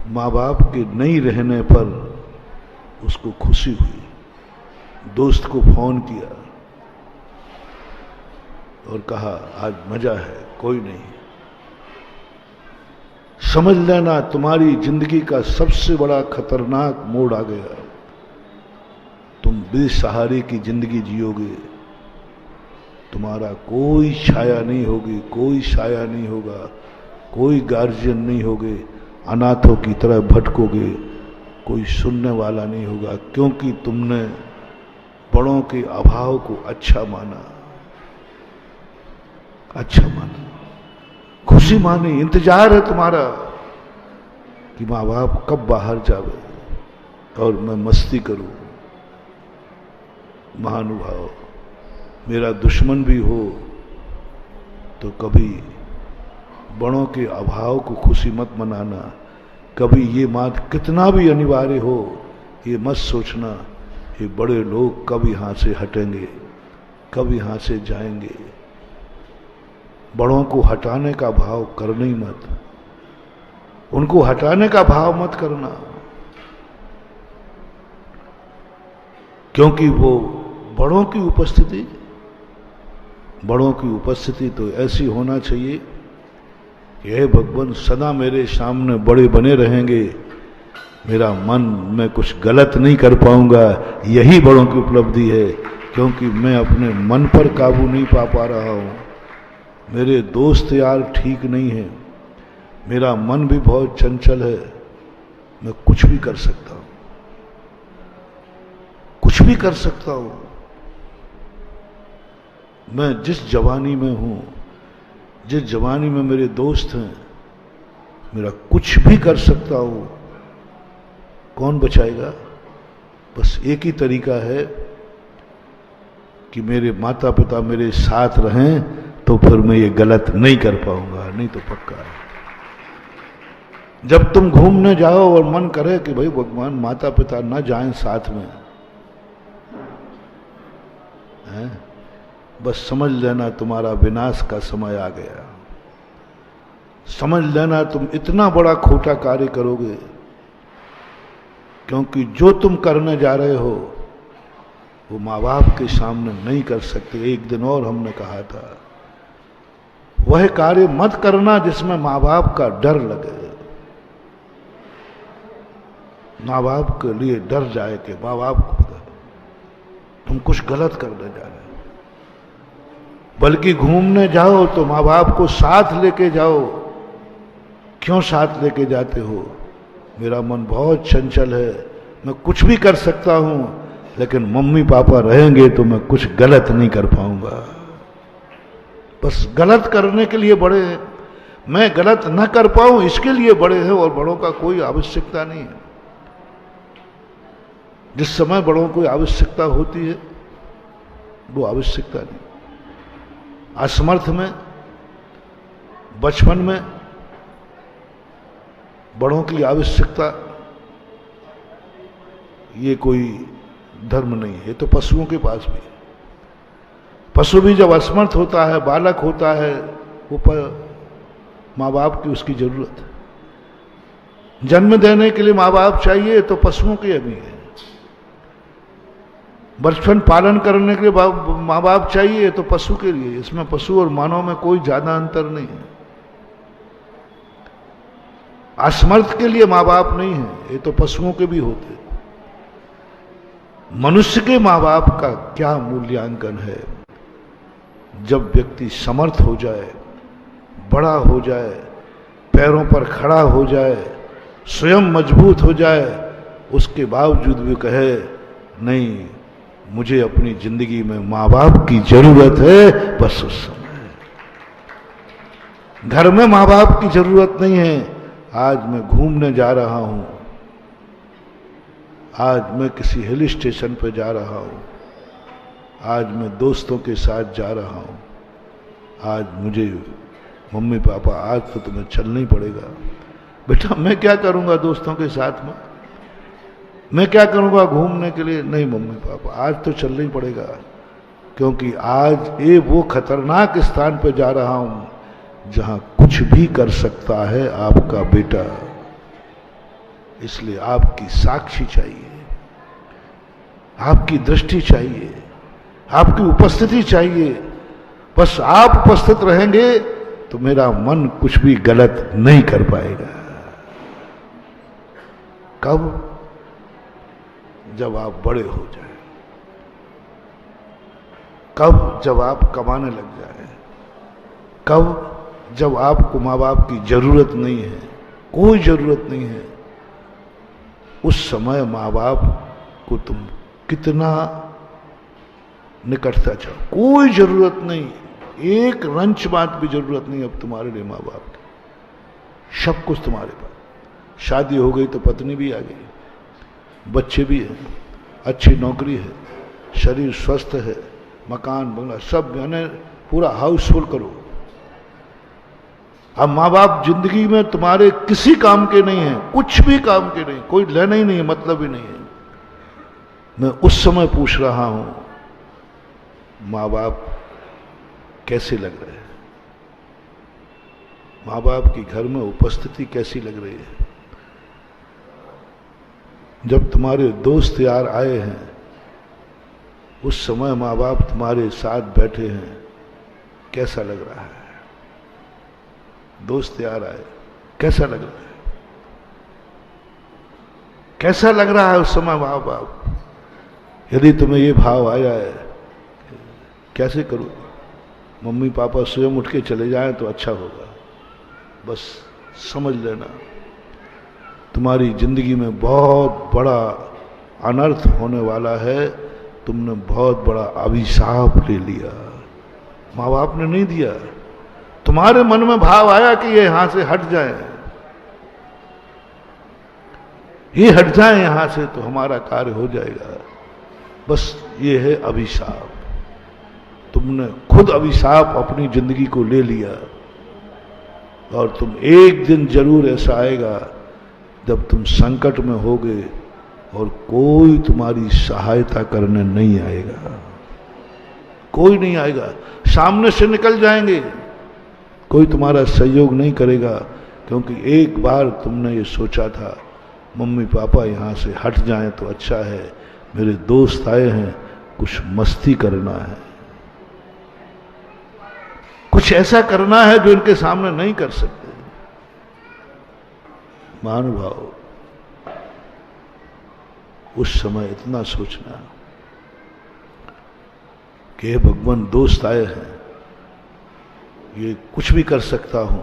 माँ बाप के नहीं रहने पर उसको खुशी हुई, दोस्त को फोन किया और कहा आज मजा है, कोई नहीं। समझ लेना तुम्हारी जिंदगी का सबसे बड़ा खतरनाक मोड़ आ गया। तुम बेसहारे की जिंदगी जियोगे, तुम्हारा कोई छाया नहीं होगी, कोई साया नहीं होगा, कोई गार्जियन नहीं होगे, अनाथों की तरह भटकोगे, कोई सुनने वाला नहीं होगा, क्योंकि तुमने बड़ों के अभाव को अच्छा माना, खुशी मानी। इंतजार है तुम्हारा कि माँ बाप कब बाहर जावे और मैं मस्ती करूं। महानुभाव, मेरा दुश्मन भी हो तो कभी बड़ों के अभाव को खुशी मत मनाना। कभी ये बात कितना भी अनिवार्य हो, ये मत सोचना ये बड़े लोग कब यहां से हटेंगे, कब यहां से जाएंगे। बड़ों को हटाने का भाव करना ही मत, उनको हटाने का भाव मत करना, क्योंकि वो बड़ों की उपस्थिति तो ऐसी होना चाहिए कि हे भगवान सदा मेरे सामने बड़े बने रहेंगे, मेरा मन मैं कुछ गलत नहीं कर पाऊंगा। यही बड़ों की उपलब्धि है, क्योंकि मैं अपने मन पर काबू नहीं पा रहा हूं। मेरे दोस्त यार ठीक नहीं है, मेरा मन भी बहुत चंचल है, मैं कुछ भी कर सकता हूं, मैं जिस जवानी में हूं, जिस जवानी में मेरे दोस्त हैं, मेरा कुछ भी कर सकता हूं। कौन बचाएगा? बस एक ही तरीका है कि मेरे माता पिता मेरे साथ रहें, तो फिर मैं ये गलत नहीं कर पाऊंगा, नहीं तो पक्का है। जब तुम घूमने जाओ और मन करे कि भाई भगवान माता पिता ना जाएं साथ में, हैं? बस समझ लेना तुम्हारा विनाश का समय आ गया। समझ लेना तुम इतना बड़ा खोटा कार्य करोगे, क्योंकि जो तुम करने जा रहे हो वो माँ बाप के सामने नहीं कर सकते। एक दिन और हमने कहा था, वह कार्य मत करना जिसमें माँ बाप का डर लगे, माँ बाप के लिए डर जाए कि माँ बाप को पता तुम कुछ गलत करने जा रहे हो। बल्कि घूमने जाओ तो माँ बाप को साथ लेके जाओ। क्यों साथ लेके जाते हो? मेरा मन बहुत चंचल है, मैं कुछ भी कर सकता हूं, लेकिन मम्मी पापा रहेंगे तो मैं कुछ गलत नहीं कर पाऊंगा। बस गलत करने के लिए बड़े हैं, मैं गलत न कर पाऊं इसके लिए बड़े हैं, और बड़ों का कोई आवश्यकता नहीं है। जिस समय बड़ों को आवश्यकता होती है वो आवश्यकता नहीं। असमर्थ में, बचपन में बड़ों की आवश्यकता, ये कोई धर्म नहीं है, तो पशुओं के पास भी। पशु भी जब असमर्थ होता है, बालक होता है, वो माँ बाप की उसकी जरूरत है। जन्म देने के लिए माँ बाप चाहिए, तो पशुओं के भी है। बचपन पालन करने के लिए माँ बाप चाहिए, तो पशु के लिए। इसमें पशु और मानव में कोई ज्यादा अंतर नहीं है। असमर्थ के लिए माँ बाप नहीं है, ये तो पशुओं के भी होते। मनुष्य के माँ बाप का क्या मूल्यांकन है? जब व्यक्ति समर्थ हो जाए, बड़ा हो जाए, पैरों पर खड़ा हो जाए, स्वयं मजबूत हो जाए, उसके बावजूद भी कहे नहीं, मुझे अपनी जिंदगी में माँ बाप की जरूरत है, बस उस समय घर में माँ बाप की जरूरत नहीं है। आज मैं घूमने जा रहा हूं, आज मैं किसी हिल स्टेशन पर जा रहा हूं, आज मैं दोस्तों के साथ जा रहा हूं, आज मुझे मम्मी पापा आज तो तुम्हें चलना ही पड़ेगा। बेटा मैं क्या करूंगा दोस्तों के साथ में, मैं क्या करूंगा घूमने के लिए, नहीं मम्मी पापा आज तो चलना ही पड़ेगा, क्योंकि आज ये वो खतरनाक स्थान पर जा रहा हूं जहां कुछ भी कर सकता है आपका बेटा। इसलिए आपकी साक्षी चाहिए, आपकी दृष्टि चाहिए, आपकी उपस्थिति चाहिए। बस आप उपस्थित रहेंगे तो मेरा मन कुछ भी गलत नहीं कर पाएगा। कब? जब आप बड़े हो जाए, कब? जब आप कमाने लग जाए, कब? जब आपको माँ बाप की जरूरत नहीं है, कोई जरूरत नहीं है। उस समय माँ बाप को तुम कितना निकटता चाहो, कोई जरूरत नहीं, एक रंच बात भी जरूरत नहीं अब तुम्हारे लिए माँ बाप की। सब कुछ तुम्हारे पास, शादी हो गई तो पत्नी भी आ गई, बच्चे भी हैं, अच्छी नौकरी है, शरीर स्वस्थ है, मकान बंगला सब, यानी पूरा हाउस होल्ड करो। अब माँ बाप जिंदगी में तुम्हारे किसी काम के नहीं है, कुछ भी काम के नहीं, कोई लेना ही नहीं है, मतलब ही नहीं है। मैं उस समय पूछ रहा हूं माँ बाप कैसे लग रहे हैं, माँ बाप की घर में उपस्थिति कैसी लग रही है। जब तुम्हारे दोस्त यार आए हैं उस समय माँ बाप तुम्हारे साथ बैठे हैं, कैसा लग रहा है? दोस्त यार आए, कैसा लग रहा है? कैसा लग रहा है उस समय माँ बाप? यदि तुम्हें ये भाव आया है कैसे करूं, मम्मी पापा स्वयं उठ के चले जाएं तो अच्छा होगा, बस समझ लेना तुम्हारी जिंदगी में बहुत बड़ा अनर्थ होने वाला है। तुमने बहुत बड़ा अभिशाप ले लिया, माँ बाप ने नहीं दिया। तुम्हारे मन में भाव आया कि ये यहां से हट जाए, ये हट जाए यहां से तो हमारा कार्य हो जाएगा, बस ये है अभिशाप। तुमने खुद अभिशाप अपनी जिंदगी को ले लिया। और तुम एक दिन जरूर ऐसा आएगा जब तुम संकट में होगे और कोई तुम्हारी सहायता करने नहीं आएगा, कोई नहीं आएगा, सामने से निकल जाएंगे, कोई तुम्हारा सहयोग नहीं करेगा, क्योंकि एक बार तुमने ये सोचा था मम्मी पापा यहाँ से हट जाएं तो अच्छा है, मेरे दोस्त आए हैं, कुछ मस्ती करना है, कुछ ऐसा करना है जो इनके सामने नहीं कर सकते। महानुभाव, उस समय इतना सोचना कि हे भगवान दोस्त आए हैं, ये कुछ भी कर सकता हूं,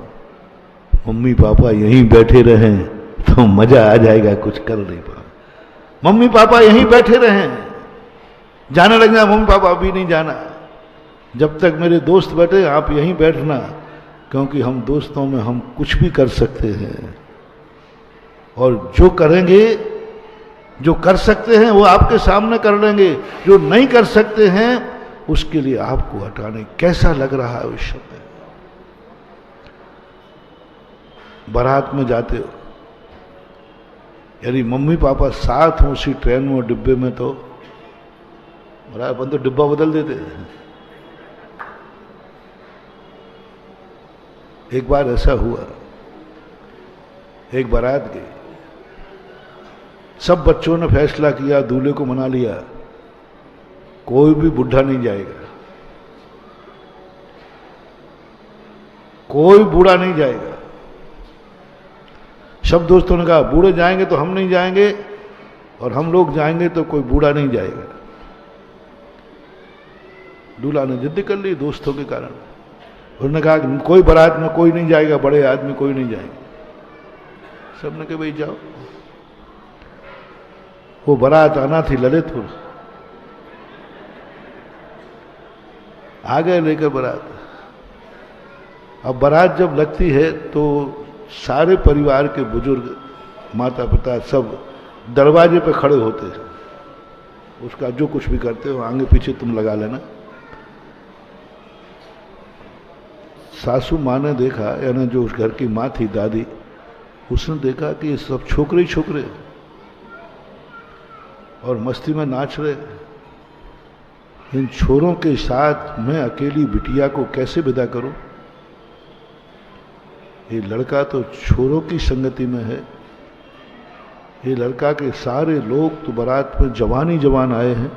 मम्मी पापा यहीं बैठे रहें तो मजा आ जाएगा, कुछ कर नहीं पा, मम्मी पापा यहीं बैठे रहें, जाने लग जाए मम्मी पापा अभी नहीं जाना, जब तक मेरे दोस्त बैठे आप यहीं बैठना, क्योंकि हम दोस्तों में हम कुछ भी कर सकते हैं, और जो करेंगे, जो कर सकते हैं वो आपके सामने कर लेंगे, जो नहीं कर सकते हैं उसके लिए आपको हटाने। कैसा लग रहा है उस समय? बारात में जाते हो, यदि मम्मी पापा साथ हो उसी ट्रेन में डिब्बे में, तो अपन तो डिब्बा बदल देते हैं। एक बार ऐसा हुआ, एक बारात गई, सब बच्चों ने फैसला किया, दूल्हे को मना लिया, कोई भी बुढ़ा नहीं जाएगा, कोई बूढ़ा नहीं जाएगा। सब दोस्तों ने कहा बूढ़े जाएंगे तो हम नहीं जाएंगे, और हम लोग जाएंगे तो कोई बूढ़ा नहीं जाएगा। दूल्हा ने जिद कर ली दोस्तों के कारण। उन्होंने कहा कि कोई बारात में कोई नहीं जाएगा, बड़े आदमी कोई नहीं जाएंगे। सबने कहा भाई जाओ। वो बारात आना थी ललितपुर, आ गए लेकर बारात। अब बारात जब लगती है तो सारे परिवार के बुजुर्ग, माता पिता सब दरवाजे पे खड़े होते हैं। उसका जो कुछ भी करते हो आगे पीछे तुम लगा लेना। सासू माँ ने देखा, यानी जो उस घर की माँ थी दादी, उसने देखा कि ये सब छोकरे ही छोकरे और मस्ती में नाच रहे। इन छोरों के साथ मैं अकेली बिटिया को कैसे विदा करूं? ये लड़का तो छोरों की संगति में है, ये लड़का के सारे लोग तो बारात में जवान ही जवान आए हैं,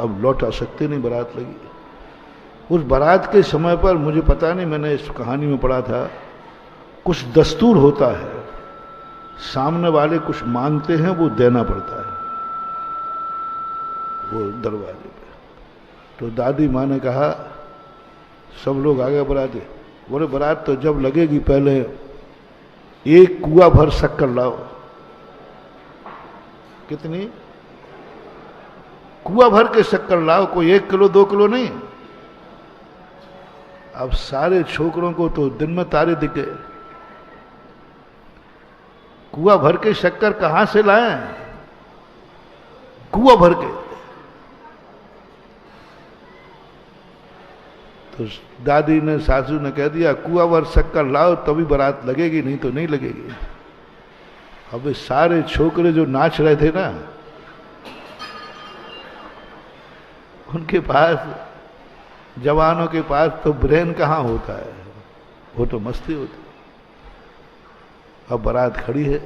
अब लौट आ सकते नहीं, बारात लगी। उस बारात के समय पर मुझे पता नहीं, मैंने इस कहानी में पढ़ा था, कुछ दस्तूर होता है, सामने वाले कुछ मांगते हैं वो देना पड़ता है वो दरवाजे पे। तो दादी माँ ने कहा सब लोग आगे बारात, बोले बारात तो जब लगेगी पहले एक कुआ भर शक्कर लाओ। कितनी? कुआ भर के शक्कर लाओ, कोई 1 किलो 2 किलो नहीं। अब सारे छोकरों को तो दिन में तारे दिखे, कुआ भर के शक्कर कहां से लाए? कुआ भर के। तो दादी ने, सासू ने कह दिया कुआ भर शक्कर लाओ तभी बारात लगेगी, नहीं तो नहीं लगेगी। अब सारे छोकरे जो नाच रहे थे ना, उनके पास, जवानों के पास तो ब्रेन कहाँ होता है, वो तो मस्ती होती। अब बारात खड़ी है,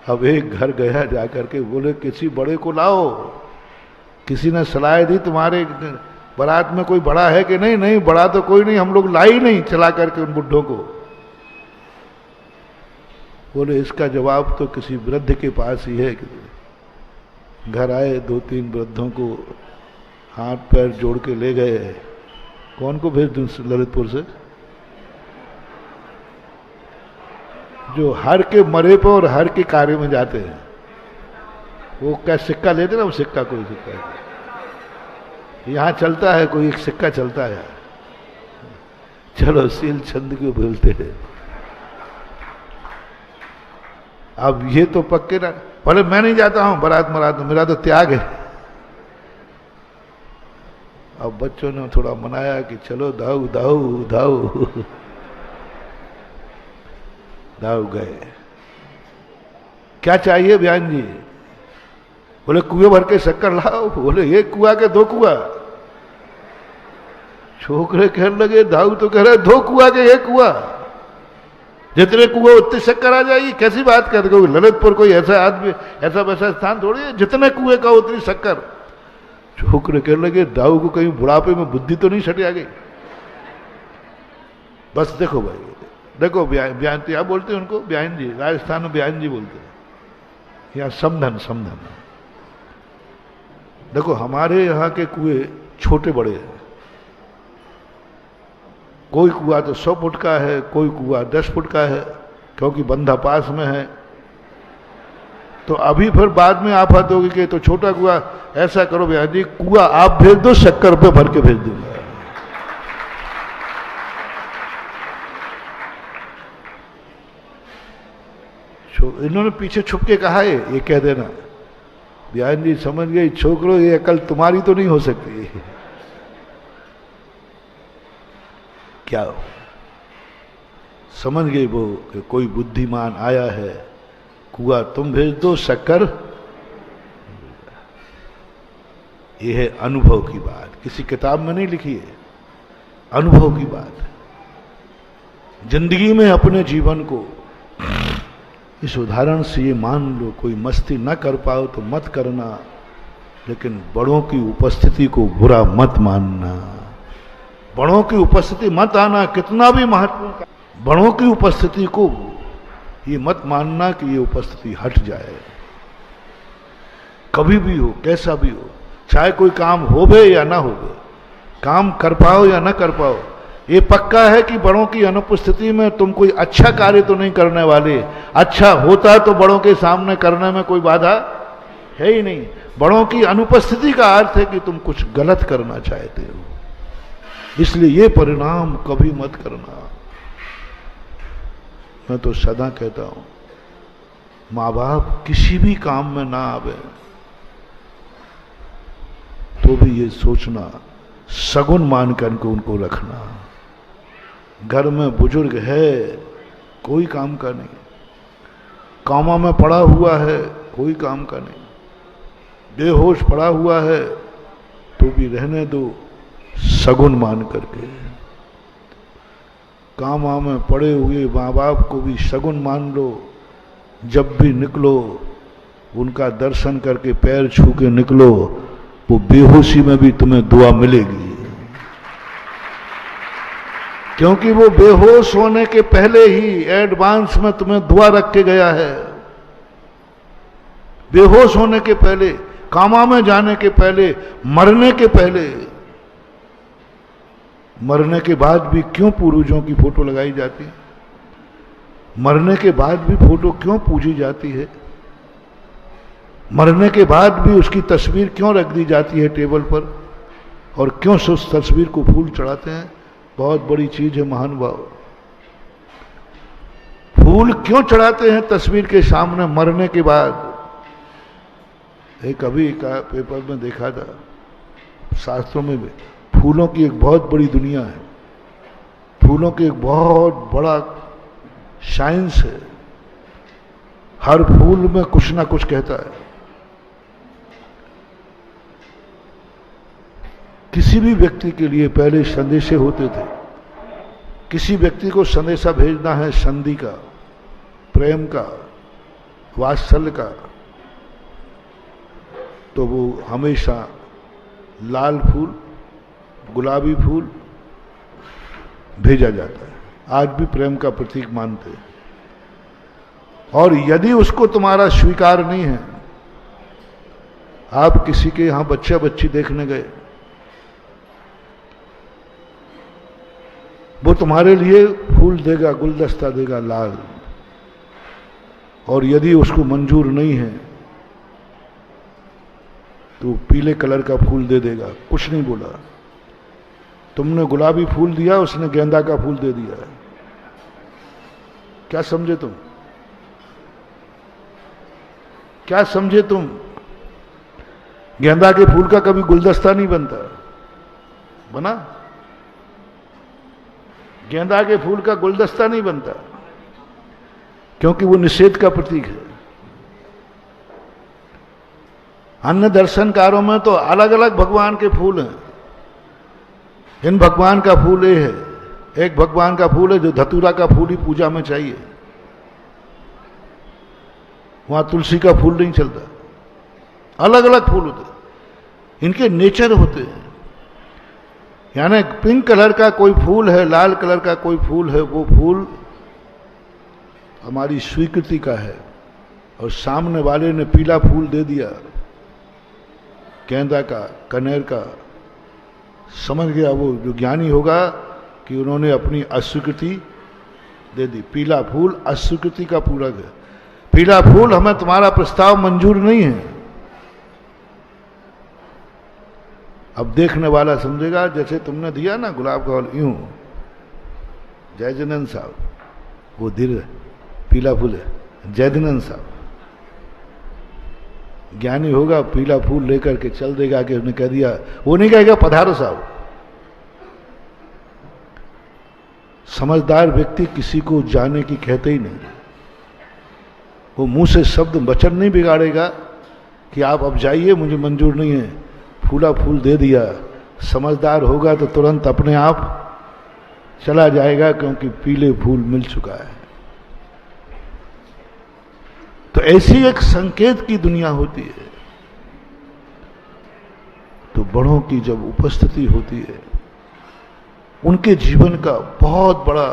अब एक घर गया जाकर के, बोले किसी बड़े को लाओ। किसी ने सलाह दी तुम्हारे बारात में कोई बड़ा है कि नहीं? नहीं बड़ा तो कोई नहीं, हम लोग लाई नहीं, चला करके उन बुढ़ों को। बोले इसका जवाब तो किसी वृद्ध के पास ही है। घर आए, 2-3 वृद्धों को हाथ पैर जोड़ के ले गए। कौन को भेज दूं ललितपुर से? जो हर के मरे पे और हर के कार्य में जाते हैं, वो क्या सिक्का लेते ना, वो सिक्का, कोई सिक्का यहाँ चलता है, कोई एक सिक्का चलता है। चलो सील छंद क्यों बोलते हैं। अब ये तो पक्के ना, बोले मैं नहीं जाता हूं बारात मरात, मेरा तो त्याग है। अब बच्चों ने थोड़ा मनाया कि चलो दाऊ दाऊ दाऊ, दाऊ गए। क्या चाहिए बयान जी? बोले कुएं भर के शक्कर लाओ। बोले 1 कुआ के 2 कुआ? छोकरे कहने लगे, दाऊ तो कह रहे 2 कुआ के 1 कुआ, जितने कुआ उतनी शक्कर आ जाएगी। कैसी बात कर रहे हो? ललितपुर कोई ऐसा आदमी, ऐसा वैसा स्थान थोड़ी है, जितने कुएं का उतनी शक्कर। छोकरे कहने लगे दाऊ को कहीं बुढ़ापे में बुद्धि तो नहीं सट आ गई? बस देखो भाई, देखो बयान क्या बोलते हैं उनको? बयान जी, राजस्थान में बयान जी बोलते हैं, यहाँ समधन। समधन देखो, हमारे यहाँ के कुएं छोटे बड़े हैं। कोई कुआ तो 100 फुट का है, कोई कुआ 10 फुट का है, क्योंकि बंधा पास में है। तो अभी फिर बाद में आफत होगी कि तो छोटा कुआ। ऐसा करो भैया जी, कुआ आप भेज दो, शक्कर पे भर के भेज दूंगा। इन्होंने पीछे छुप के कहा है, ये कह देना बयान जी समझ गई छोकरो, ये अकल तुम्हारी तो नहीं हो सकती। क्या हो? समझ गई वो कि कोई बुद्धिमान आया है, कुआ तुम भेज दो, शक्कर। ये है अनुभव की बात, किसी किताब में नहीं लिखी है, अनुभव की बात है। जिंदगी में अपने जीवन को इस उदाहरण से ये मान लो, कोई मस्ती न कर पाओ तो मत करना, लेकिन बड़ों की उपस्थिति को बुरा मत मानना। बड़ों की उपस्थिति मत आना, कितना भी महत्वपूर्ण, बड़ों की उपस्थिति को ये मत मानना कि ये उपस्थिति हट जाए। कभी भी हो, कैसा भी हो, चाहे कोई काम हो बे या ना हो बे, काम कर पाओ या ना कर पाओ, ये पक्का है कि बड़ों की अनुपस्थिति में तुम कोई अच्छा कार्य तो नहीं करने वाले। अच्छा होता तो बड़ों के सामने करने में कोई बाधा है ही नहीं। बड़ों की अनुपस्थिति का अर्थ है कि तुम कुछ गलत करना चाहते हो, इसलिए ये परिणाम कभी मत करना। मैं तो सदा कहता हूं, माँ बाप किसी भी काम में ना आवे तो भी ये सोचना, सगुन मान करके उनको रखना। घर में बुजुर्ग है, कोई काम का नहीं, कामा में पड़ा हुआ है, कोई काम का नहीं, बेहोश पड़ा हुआ है तो भी रहने दो, सगुन मान करके। कामा में पड़े हुए माँ बाप को भी सगुन मान लो। जब भी निकलो उनका दर्शन करके पैर छू के निकलो, वो बेहोशी में भी तुम्हें दुआ मिलेगी, क्योंकि वो बेहोश होने के पहले ही एडवांस में तुम्हें दुआ रख के गया है। बेहोश होने के पहले, कामा में जाने के पहले, मरने के पहले। मरने के बाद भी क्यों पूर्वजों की फोटो लगाई जाती है? मरने के बाद भी फोटो क्यों पूजी जाती है? मरने के बाद भी उसकी तस्वीर क्यों रख दी जाती है टेबल पर, और क्यों उस तस्वीर को फूल चढ़ाते हैं? बहुत बड़ी चीज है महानुभाव। फूल क्यों चढ़ाते हैं तस्वीर के सामने मरने के बाद? एक अभी का पेपर में देखा था, शास्त्रों में भी फूलों की एक बहुत बड़ी दुनिया है, फूलों की एक बहुत बड़ा साइंस है। हर फूल में कुछ ना कुछ कहता है। किसी भी व्यक्ति के लिए पहले संदेशे होते थे। किसी व्यक्ति को संदेशा भेजना है संधि का, प्रेम का, वात्सल्य का, तो वो हमेशा लाल फूल, गुलाबी फूल भेजा जाता है। आज भी प्रेम का प्रतीक मानते हैं। और यदि उसको तुम्हारा स्वीकार नहीं है, आप किसी के यहां बच्चा बच्ची देखने गए, वो तुम्हारे लिए फूल देगा, गुलदस्ता देगा लाल, और यदि उसको मंजूर नहीं है तो पीले कलर का फूल दे देगा, कुछ नहीं बोला। तुमने गुलाबी फूल दिया, उसने गेंदा का फूल दे दिया। क्या समझे तुम? क्या समझे तुम? गेंदा के फूल का कभी गुलदस्ता नहीं बनता, बना? गेंदा के फूल का गुलदस्ता नहीं बनता, क्योंकि वो निषेध का प्रतीक है। अन्य दर्शनकारों में तो अलग अलग भगवान के फूल हैं। इन भगवान का फूल ये है, एक भगवान का फूल है जो धतूरा का फूल ही पूजा में चाहिए, वहां तुलसी का फूल नहीं चलता। अलग अलग फूल होते, इनके नेचर होते हैं। यानी पिंक कलर का कोई फूल है, लाल कलर का कोई फूल है, वो फूल हमारी स्वीकृति का है, और सामने वाले ने पीला फूल दे दिया, गेंदा का, कनेर का, समझ गया वो जो ज्ञानी होगा कि उन्होंने अपनी अस्वीकृति दे दी। पीला फूल अस्वीकृति का पूरक है। पीला फूल, हमें तुम्हारा प्रस्ताव मंजूर नहीं है। अब देखने वाला समझेगा जैसे तुमने दिया ना गुलाब का फूल, यूं जयजनंद साहब, वो धीरे पीला फूल है, जयजनंद साहब। ज्ञानी होगा पीला फूल लेकर के चल देगा कि उसने कह दिया, वो नहीं कहेगा पधारो साहब। समझदार व्यक्ति किसी को जाने की कहते ही नहीं, वो मुंह से शब्द वचन नहीं बिगाड़ेगा कि आप अब जाइए, मुझे मंजूर नहीं है, फूला फूल दे दिया। समझदार होगा तो तुरंत अपने आप चला जाएगा, क्योंकि पीले फूल मिल चुका है। तो ऐसी एक संकेत की दुनिया होती है। तो बड़ों की जब उपस्थिति होती है, उनके जीवन का बहुत बड़ा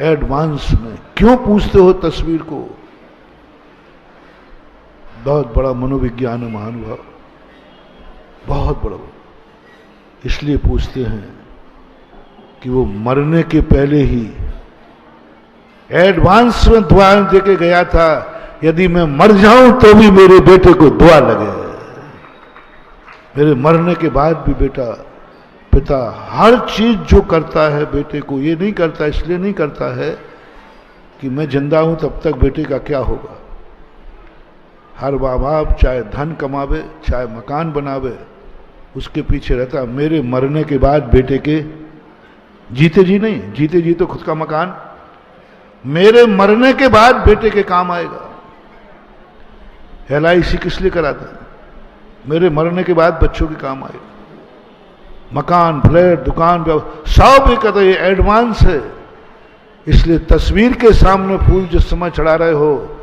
एडवांस में क्यों पूछते हो तस्वीर को? बहुत बड़ा मनोविज्ञान है महानुभाव, बहुत बड़ा। इसलिए पूछते हैं कि वो मरने के पहले ही एडवांस में दुआ देके गया था, यदि मैं मर जाऊं तो भी मेरे बेटे को दुआ लगे। मेरे मरने के बाद भी पिता हर चीज जो करता है बेटे को, ये नहीं करता, इसलिए नहीं करता है कि मैं जिंदा हूं तब तक बेटे का क्या होगा। हर माँ बाप चाहे धन कमावे, चाहे मकान बनावे, उसके पीछे रहता मेरे मरने के बाद बेटे के, जीते जी नहीं, जीते जी तो खुद का मकान, मेरे मरने के बाद बेटे के काम आएगा। LIC किस लिए कराते हैं? मेरे मरने के बाद बच्चों के काम आएगा। मकान, फ्लैट, दुकान, सब एक कहते ये एडवांस है। इसलिए तस्वीर के सामने फूल जिस समय चढ़ा रहे हो,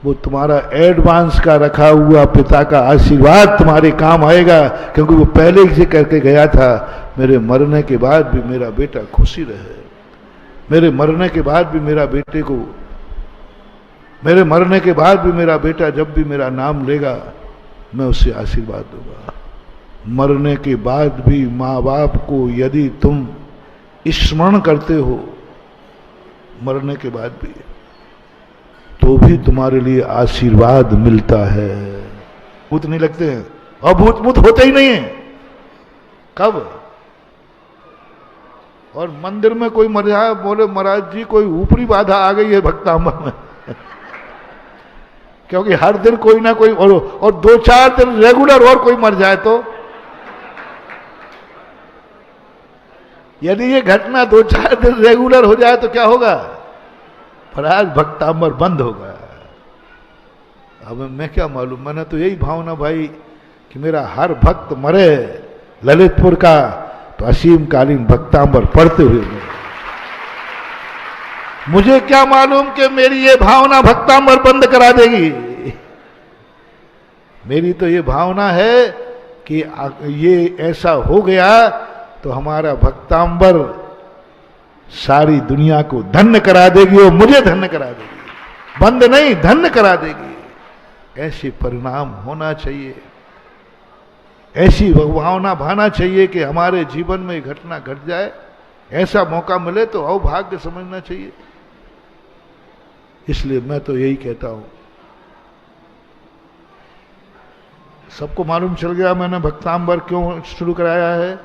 वो तुम्हारा एडवांस का रखा हुआ पिता का आशीर्वाद तुम्हारे काम आएगा, क्योंकि वो पहले से करके गया था, मेरे मरने के बाद भी मेरा बेटा खुशी रहे, मेरे मरने के बाद भी मेरा बेटे को, मेरे मरने के बाद भी मेरा बेटा जब भी मेरा नाम लेगा मैं उसे आशीर्वाद दूंगा। मरने के बाद भी माँ बाप को यदि तुम स्मरण करते हो, मरने के बाद भी, तो भी तुम्हारे लिए आशीर्वाद मिलता है। भूत नहीं लगते हैं, और भूत होते ही नहीं है। कब? और मंदिर में कोई मर जाए, बोले महाराज जी कोई ऊपरी बाधा आ गई है भक्तांबर में क्योंकि हर दिन कोई ना कोई, और 2-4 दिन रेगुलर और कोई मर जाए तो, यदि ये घटना 2-4 दिन रेगुलर हो जाए तो क्या होगा? महाराज भक्तांबर बंद होगा। अब मैं क्या मालूम, मैंने तो यही भावना भाई कि मेरा हर भक्त मरे ललितपुर का तो असीम कालीन भक्तांबर पढ़ते हुए मरे। मुझे क्या मालूम कि मेरी ये भावना भक्तांबर बंद करा देगी। मेरी तो ये भावना है कि ये ऐसा हो गया तो हमारा भक्तांबर सारी दुनिया को धन्य करा देगी और मुझे धन्य करा देगी, बंद नहीं धन्य करा देगी। ऐसे परिणाम होना चाहिए, ऐसी भावना भाना चाहिए कि हमारे जीवन में घटना घट जाए, ऐसा मौका मिले तो अभाग्य समझना चाहिए। इसलिए मैं तो यही कहता हूं, सबको मालूम चल गया मैंने भक्तांबर क्यों शुरू कराया है।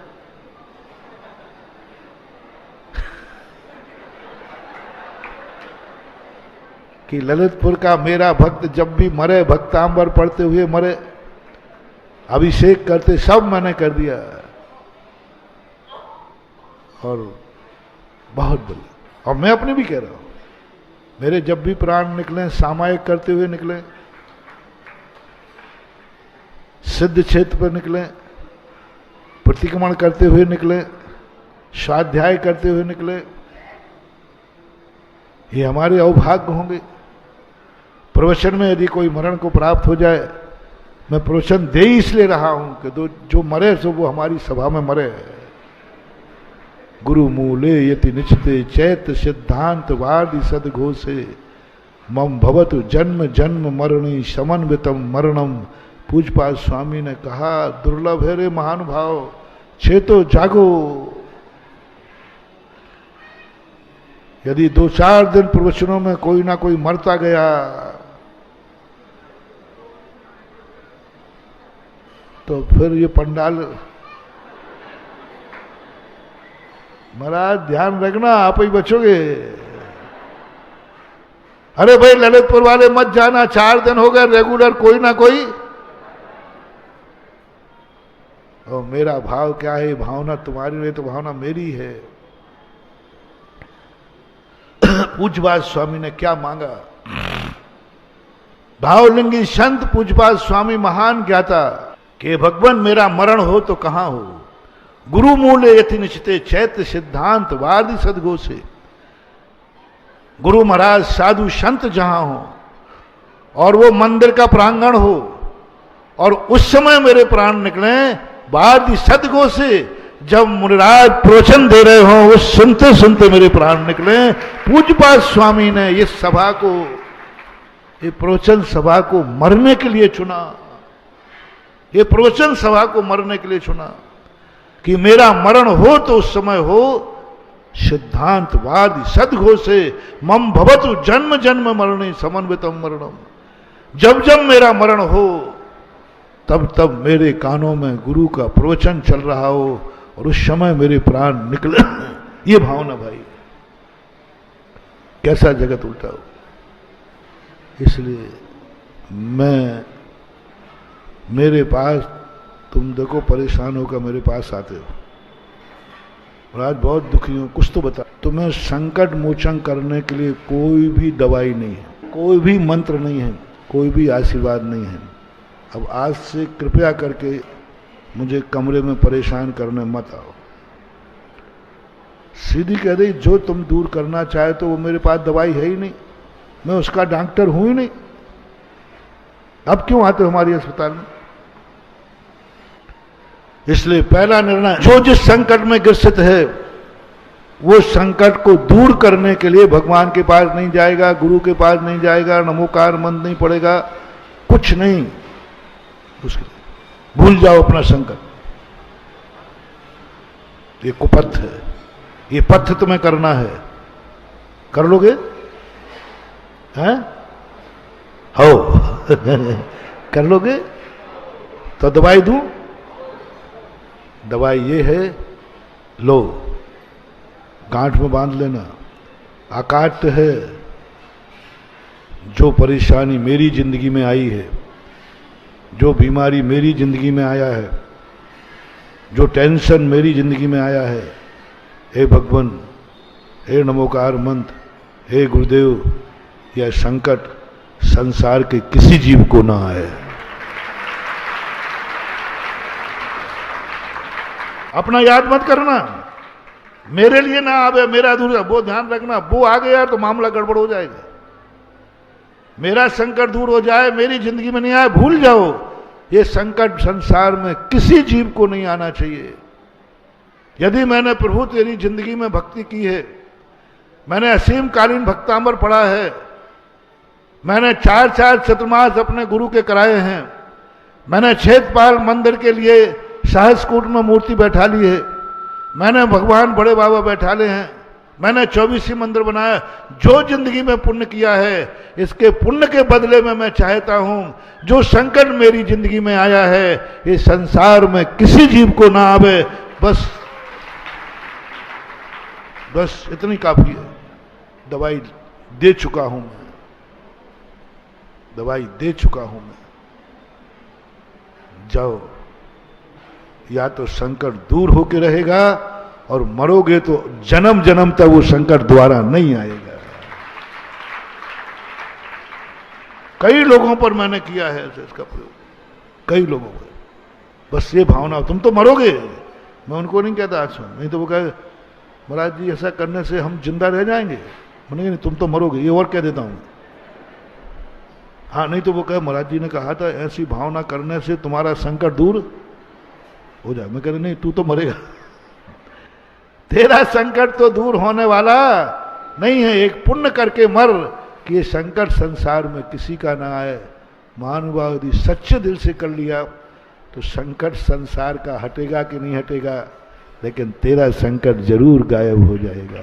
कि ललितपुर का मेरा भक्त जब भी मरे भक्तांबर पढ़ते हुए मरे, अभिषेक करते सब मैंने कर दिया। और बहुत बढ़िया, और मैं अपने भी कह रहा हूं, मेरे जब भी प्राण निकले सामायिक करते हुए निकले, सिद्ध क्षेत्र पर निकले, प्रतिक्रमण करते हुए निकले, स्वाध्याय करते हुए निकले, ये हमारे अवभाग्य होंगे। प्रवचन में यदि कोई मरण को प्राप्त हो जाए, मैं प्रवचन दे इसलिए रहा हूं कि जो मरे सो वो हमारी सभा में मरे। गुरु मूले यति निश्चिते चैत सिद्धांत वादि सदघोषे मम भवतु जन्म जन्म मरणी समन्वितम मरणम। पूजपाल स्वामी ने कहा, दुर्लभ है रे महानुभाव, चेतो जागो। यदि 2-4 दिन प्रवचनों में कोई ना कोई मरता गया तो फिर ये पंडाल, महाराज ध्यान रखना आप ही बचोगे। अरे भाई ललितपुर वाले मत जाना, 4 दिन हो गए रेगुलर कोई ना कोई। और मेरा भाव क्या है, भावना तुम्हारी नहीं तो भावना मेरी है। पूजपाल स्वामी ने क्या मांगा, भावलिंगी संत पूजपाल स्वामी महान ज्ञाता कि भगवान मेरा मरण हो तो कहां हो। गुरु मूले यति निश्चिते चैत्य सिद्धांत वादि सदघोषे। गुरु महाराज साधु संत जहां हो और वो मंदिर का प्रांगण हो और उस समय मेरे प्राण निकले वादि सदघोषे, जब मुनिराज प्रवचन दे रहे हो वो सुनते सुनते मेरे प्राण निकले। पूजपाल स्वामी ने इस सभा को ये प्रवचन सभा को मरने के लिए चुना, ये प्रवचन सभा को मरने के लिए चुना कि मेरा मरण हो तो उस समय हो सिद्धांतवादी सदघोषे मम भवतु जन्म जन्म मरणे समन्वितम मरणम। जब जब मेरा मरण हो तब तब मेरे कानों में गुरु का प्रवचन चल रहा हो और उस समय मेरे प्राण निकले। ये भावना भाई, कैसा जगत उल्टा हो। इसलिए मेरे पास तुम देखो परेशान होकर मेरे पास आते हो और आज बहुत दुखी हो, कुछ तो बता। तुम्हें संकट मोचन करने के लिए कोई भी दवाई नहीं है, कोई भी मंत्र नहीं है, कोई भी आशीर्वाद नहीं है। अब आज से कृपया करके मुझे कमरे में परेशान करने मत आओ। सीधी कह रही, जो तुम दूर करना चाहे तो वो मेरे पास दवाई है ही नहीं, मैं उसका डॉक्टर हूं ही नहीं। अब क्यों आते हो हमारे अस्पताल में? इसलिए पहला निर्णय, जो जिस संकट में ग्रसित है वो संकट को दूर करने के लिए भगवान के पास नहीं जाएगा, गुरु के पास नहीं जाएगा, नमोकार मंत्र नहीं पड़ेगा, कुछ नहीं। उसके भूल जाओ अपना संकट। ये कुपथ है, ये पथ तुम्हें करना है। कर लोगे? हैं? हो कर लोगे तो दवाई दूं? दवाई ये है, लो गांठ में बांध लेना। अकाट्य है। जो परेशानी मेरी जिंदगी में आई है, जो बीमारी मेरी जिंदगी में आया है, जो टेंशन मेरी जिंदगी में आया है, हे भगवान, हे नमोकार मंत्र, हे गुरुदेव, यह संकट संसार के किसी जीव को ना आए। अपना याद मत करना, मेरे लिए ना आवे, मेरा दूर, वो ध्यान रखना। वो आ गया तो मामला गड़बड़ हो जाएगा। मेरा संकट दूर हो जाए, मेरी जिंदगी में नहीं आए, भूल जाओ। ये संकट संसार में किसी जीव को नहीं आना चाहिए। यदि मैंने प्रभु तेरी जिंदगी में भक्ति की है, मैंने असीम कालीन भक्तांबर पढ़ा है, मैंने 4 चतुर्मास अपने गुरु के कराए हैं, मैंने क्षेत्रपाल मंदिर के लिए सहस्कूट में मूर्ति बैठा ली है, मैंने भगवान बड़े बाबा बैठा ले हैं, मैंने 24 मंदिर बनाया। जो जिंदगी में पुण्य किया है, इसके पुण्य के बदले में मैं चाहता हूं जो संकट मेरी जिंदगी में आया है, ये संसार में किसी जीव को ना आवे। बस इतनी काफी है। दवाई दे चुका हूं मैं, दवाई दे चुका हूं मैं। जाओ, या तो संकट दूर होके रहेगा और मरोगे तो जन्म जन्म तक वो संकट दोबारा नहीं आएगा। कई लोगों पर मैंने किया है इसका प्रयोग, कई लोगों पर। बस ये भावना, तुम तो मरोगे, मैं उनको नहीं कहता आज सुन, नहीं तो वो कहे महाराज जी ऐसा करने से हम जिंदा रह जाएंगे। मैंने नहीं, तुम तो मरोगे, ये और कह देता हूं। हाँ, नहीं तो वो कहे महाराज जी ने कहा था ऐसी भावना करने से तुम्हारा संकट दूर हो जाए। मैं कह रहा नहीं, तू तो मरेगा, तेरा संकट तो दूर होने वाला नहीं है। एक पुण्य करके मर कि ये संकट संसार में किसी का ना आए। महानुभाव यदि सच्चे दिल से कर लिया तो संकट संसार का हटेगा कि नहीं हटेगा, लेकिन तेरा संकट जरूर गायब हो जाएगा,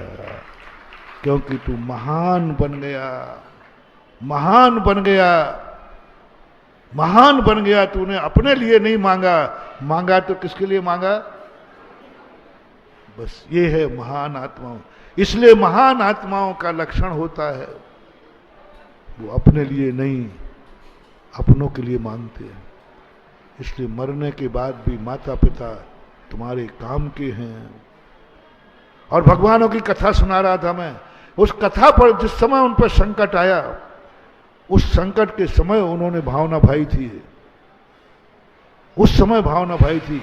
क्योंकि तू महान बन गया, महान बन गया, महान बन गया। तूने अपने लिए नहीं मांगा, मांगा तो किसके लिए मांगा? बस ये है महान आत्माओं। इसलिए महान आत्माओं का लक्षण होता है वो अपने लिए नहीं, अपनों के लिए मांगते हैं। इसलिए मरने के बाद भी माता पिता तुम्हारे काम के हैं। और भगवानों की कथा सुना रहा था मैं, उस कथा पर जिस समय उन पर संकट आया, उस संकट के समय उन्होंने भावना भाई थी, उस समय भावना भाई थी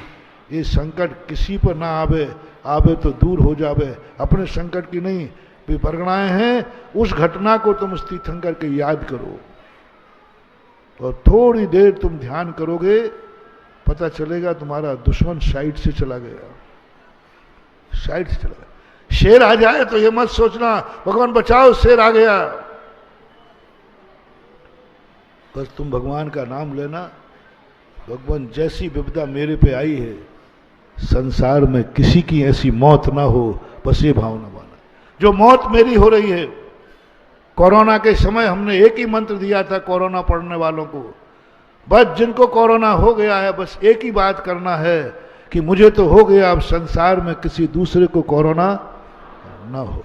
ये संकट किसी पर ना आवे, आवे तो दूर हो जावे। अपने संकट की नहीं, विपरगणाएं हैं, उस घटना को तुम तीर्थंकर के याद करो और थोड़ी देर तुम ध्यान करोगे, पता चलेगा तुम्हारा दुश्मन साइड से चला गया, साइड से चला गया। शेर आ जाए तो ये मत सोचना भगवान बचाओ शेर आ गया, बस तुम भगवान का नाम लेना। भगवान जैसी विपदा मेरे पे आई है, संसार में किसी की ऐसी मौत ना हो, बस ये भावना माना। जो मौत मेरी हो रही है, कोरोना के समय हमने एक ही मंत्र दिया था कोरोना पड़ने वालों को, बस जिनको कोरोना हो गया है बस एक ही बात करना है कि मुझे तो हो गया, अब संसार में किसी दूसरे को कोरोना ना हो।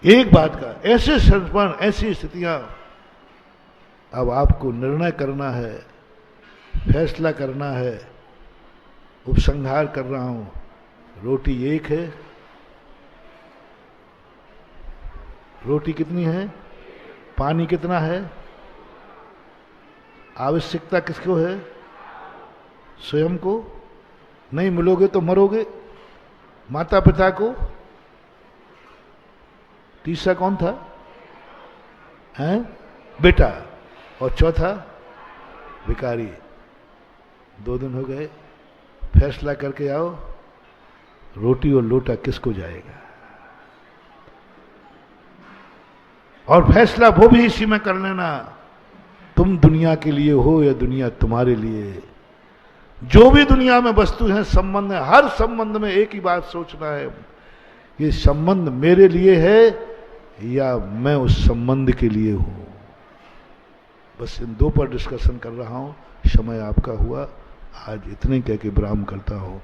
एक बात का, ऐसे संस्मरण, ऐसी स्थितियां, अब आपको निर्णय करना है, फैसला करना है। उपसंहार कर रहा हूं, रोटी एक है, रोटी कितनी है, पानी कितना है, आवश्यकता किसको है, स्वयं को। नहीं मिलोगे तो मरोगे, माता पिता को। तीसरा कौन था, हैं, बेटा, और चौथा भिखारी। 2 दिन हो गए, फैसला करके आओ, रोटी और लोटा किसको जाएगा। और फैसला वो भी इसी में कर लेना, तुम दुनिया के लिए हो या दुनिया तुम्हारे लिए। जो भी दुनिया में वस्तु है, संबंध है, हर संबंध में एक ही बात सोचना है, ये संबंध मेरे लिए है या मैं उस संबंध के लिए हूं। बस इन 2 पर डिस्कशन कर रहा हूं। समय आपका हुआ, आज इतने कह के विराम करता हूं।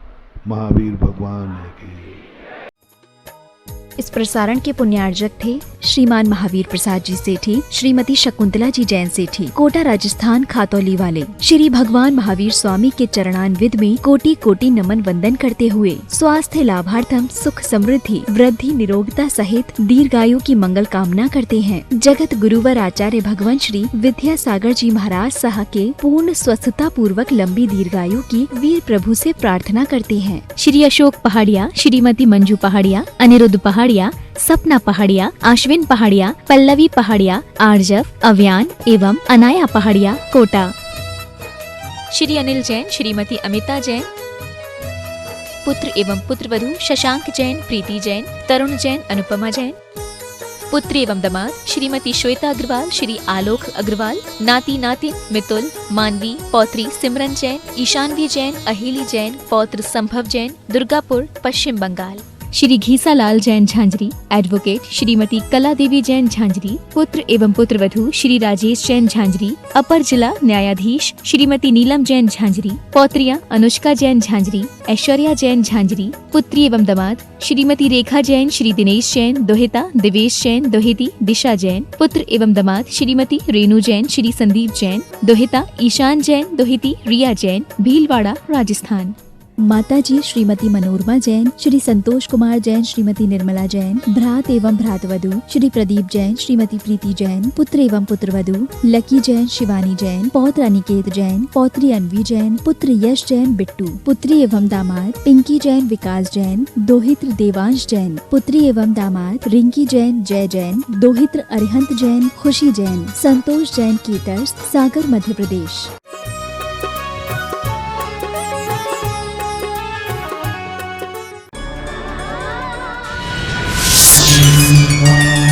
महावीर भगवान की। इस प्रसारण के पुण्यार्जक थे श्रीमान महावीर प्रसाद जी सेठी, श्रीमती शकुंतला जी जैन सेठी, कोटा राजस्थान खातौली वाले। श्री भगवान महावीर स्वामी के चरणान्वित में कोटि कोटि नमन वंदन करते हुए स्वास्थ्य लाभार्थम, सुख समृद्धि, वृद्धि, निरोगता सहित दीर्घायु की मंगल कामना करते हैं। जगत गुरुवर आचार्य भगवान श्री विद्यासागर जी महाराज साह के पूर्ण स्वस्थता पूर्वक लंबी दीर्घायु की वीर प्रभु से प्रार्थना करते हैं। श्री अशोक पहाड़िया, श्रीमती मंजू पहाड़िया, अनिरुद्ध पहाड़िया, सपना पहाड़िया, आश्विन पहाड़िया, पल्लवी पहाड़िया, आर्जव, अव्यान एवं अनाया पहाड़िया, कोटा। श्री अनिल जैन, श्रीमती अमिता जैन, पुत्र एवं पुत्रवधू शशांक जैन, प्रीति जैन, तरुण जैन, अनुपमा जैन। पुत्र एवं दामाद श्रीमती श्वेता अग्रवाल, श्री आलोक अग्रवाल, नाती नातिन मितुल, मानवी, पौत्री सिमरन जैन, ईशानवी जैन, अहिली जैन, पौत्र संभव जैन, दुर्गापुर, पश्चिम बंगाल। श्री घीसालाल जैन झांझरी, एडवोकेट श्रीमती कला देवी जैन झांझरी, पुत्र एवं पुत्रवधू श्री राजेश जैन झांझरी, अपर जिला न्यायाधीश श्रीमती नीलम जैन झांझरी, पौत्रियां अनुष्का जैन झांझरी, ऐश्वर्या जैन झांझरी, पुत्री एवं दामाद श्रीमती रेखा जैन, श्री दिनेश जैन, दोहिता दिवेश जैन, दोहिती दिशा जैन, पुत्र एवं दामाद श्रीमती रेणु जैन, श्री संदीप जैन, दोहिता ईशान जैन, दोहिती रिया जैन, भीलवाड़ा, राजस्थान। माता जी श्रीमती मनोरमा जैन, श्री संतोष कुमार जैन, श्रीमती निर्मला जैन, भ्रात एवं भ्रातवधू श्री प्रदीप जैन, श्रीमती प्रीति जैन, पुत्र एवं पुत्रवधू लकी जैन, शिवानी जैन, पौत्र अनिकेत जैन, पौत्री अनवी जैन, पुत्र यश जैन, बिट्टू, पुत्री एवं दामाद पिंकी जैन, विकास जैन, दोहित्र देवांश जैन, पुत्री एवं दामाद रिंकी जैन, जय जैन, दोहित्र अरिहंत जैन, खुशी जैन, संतोष जैन, कीटर्स, सागर, मध्य प्रदेश।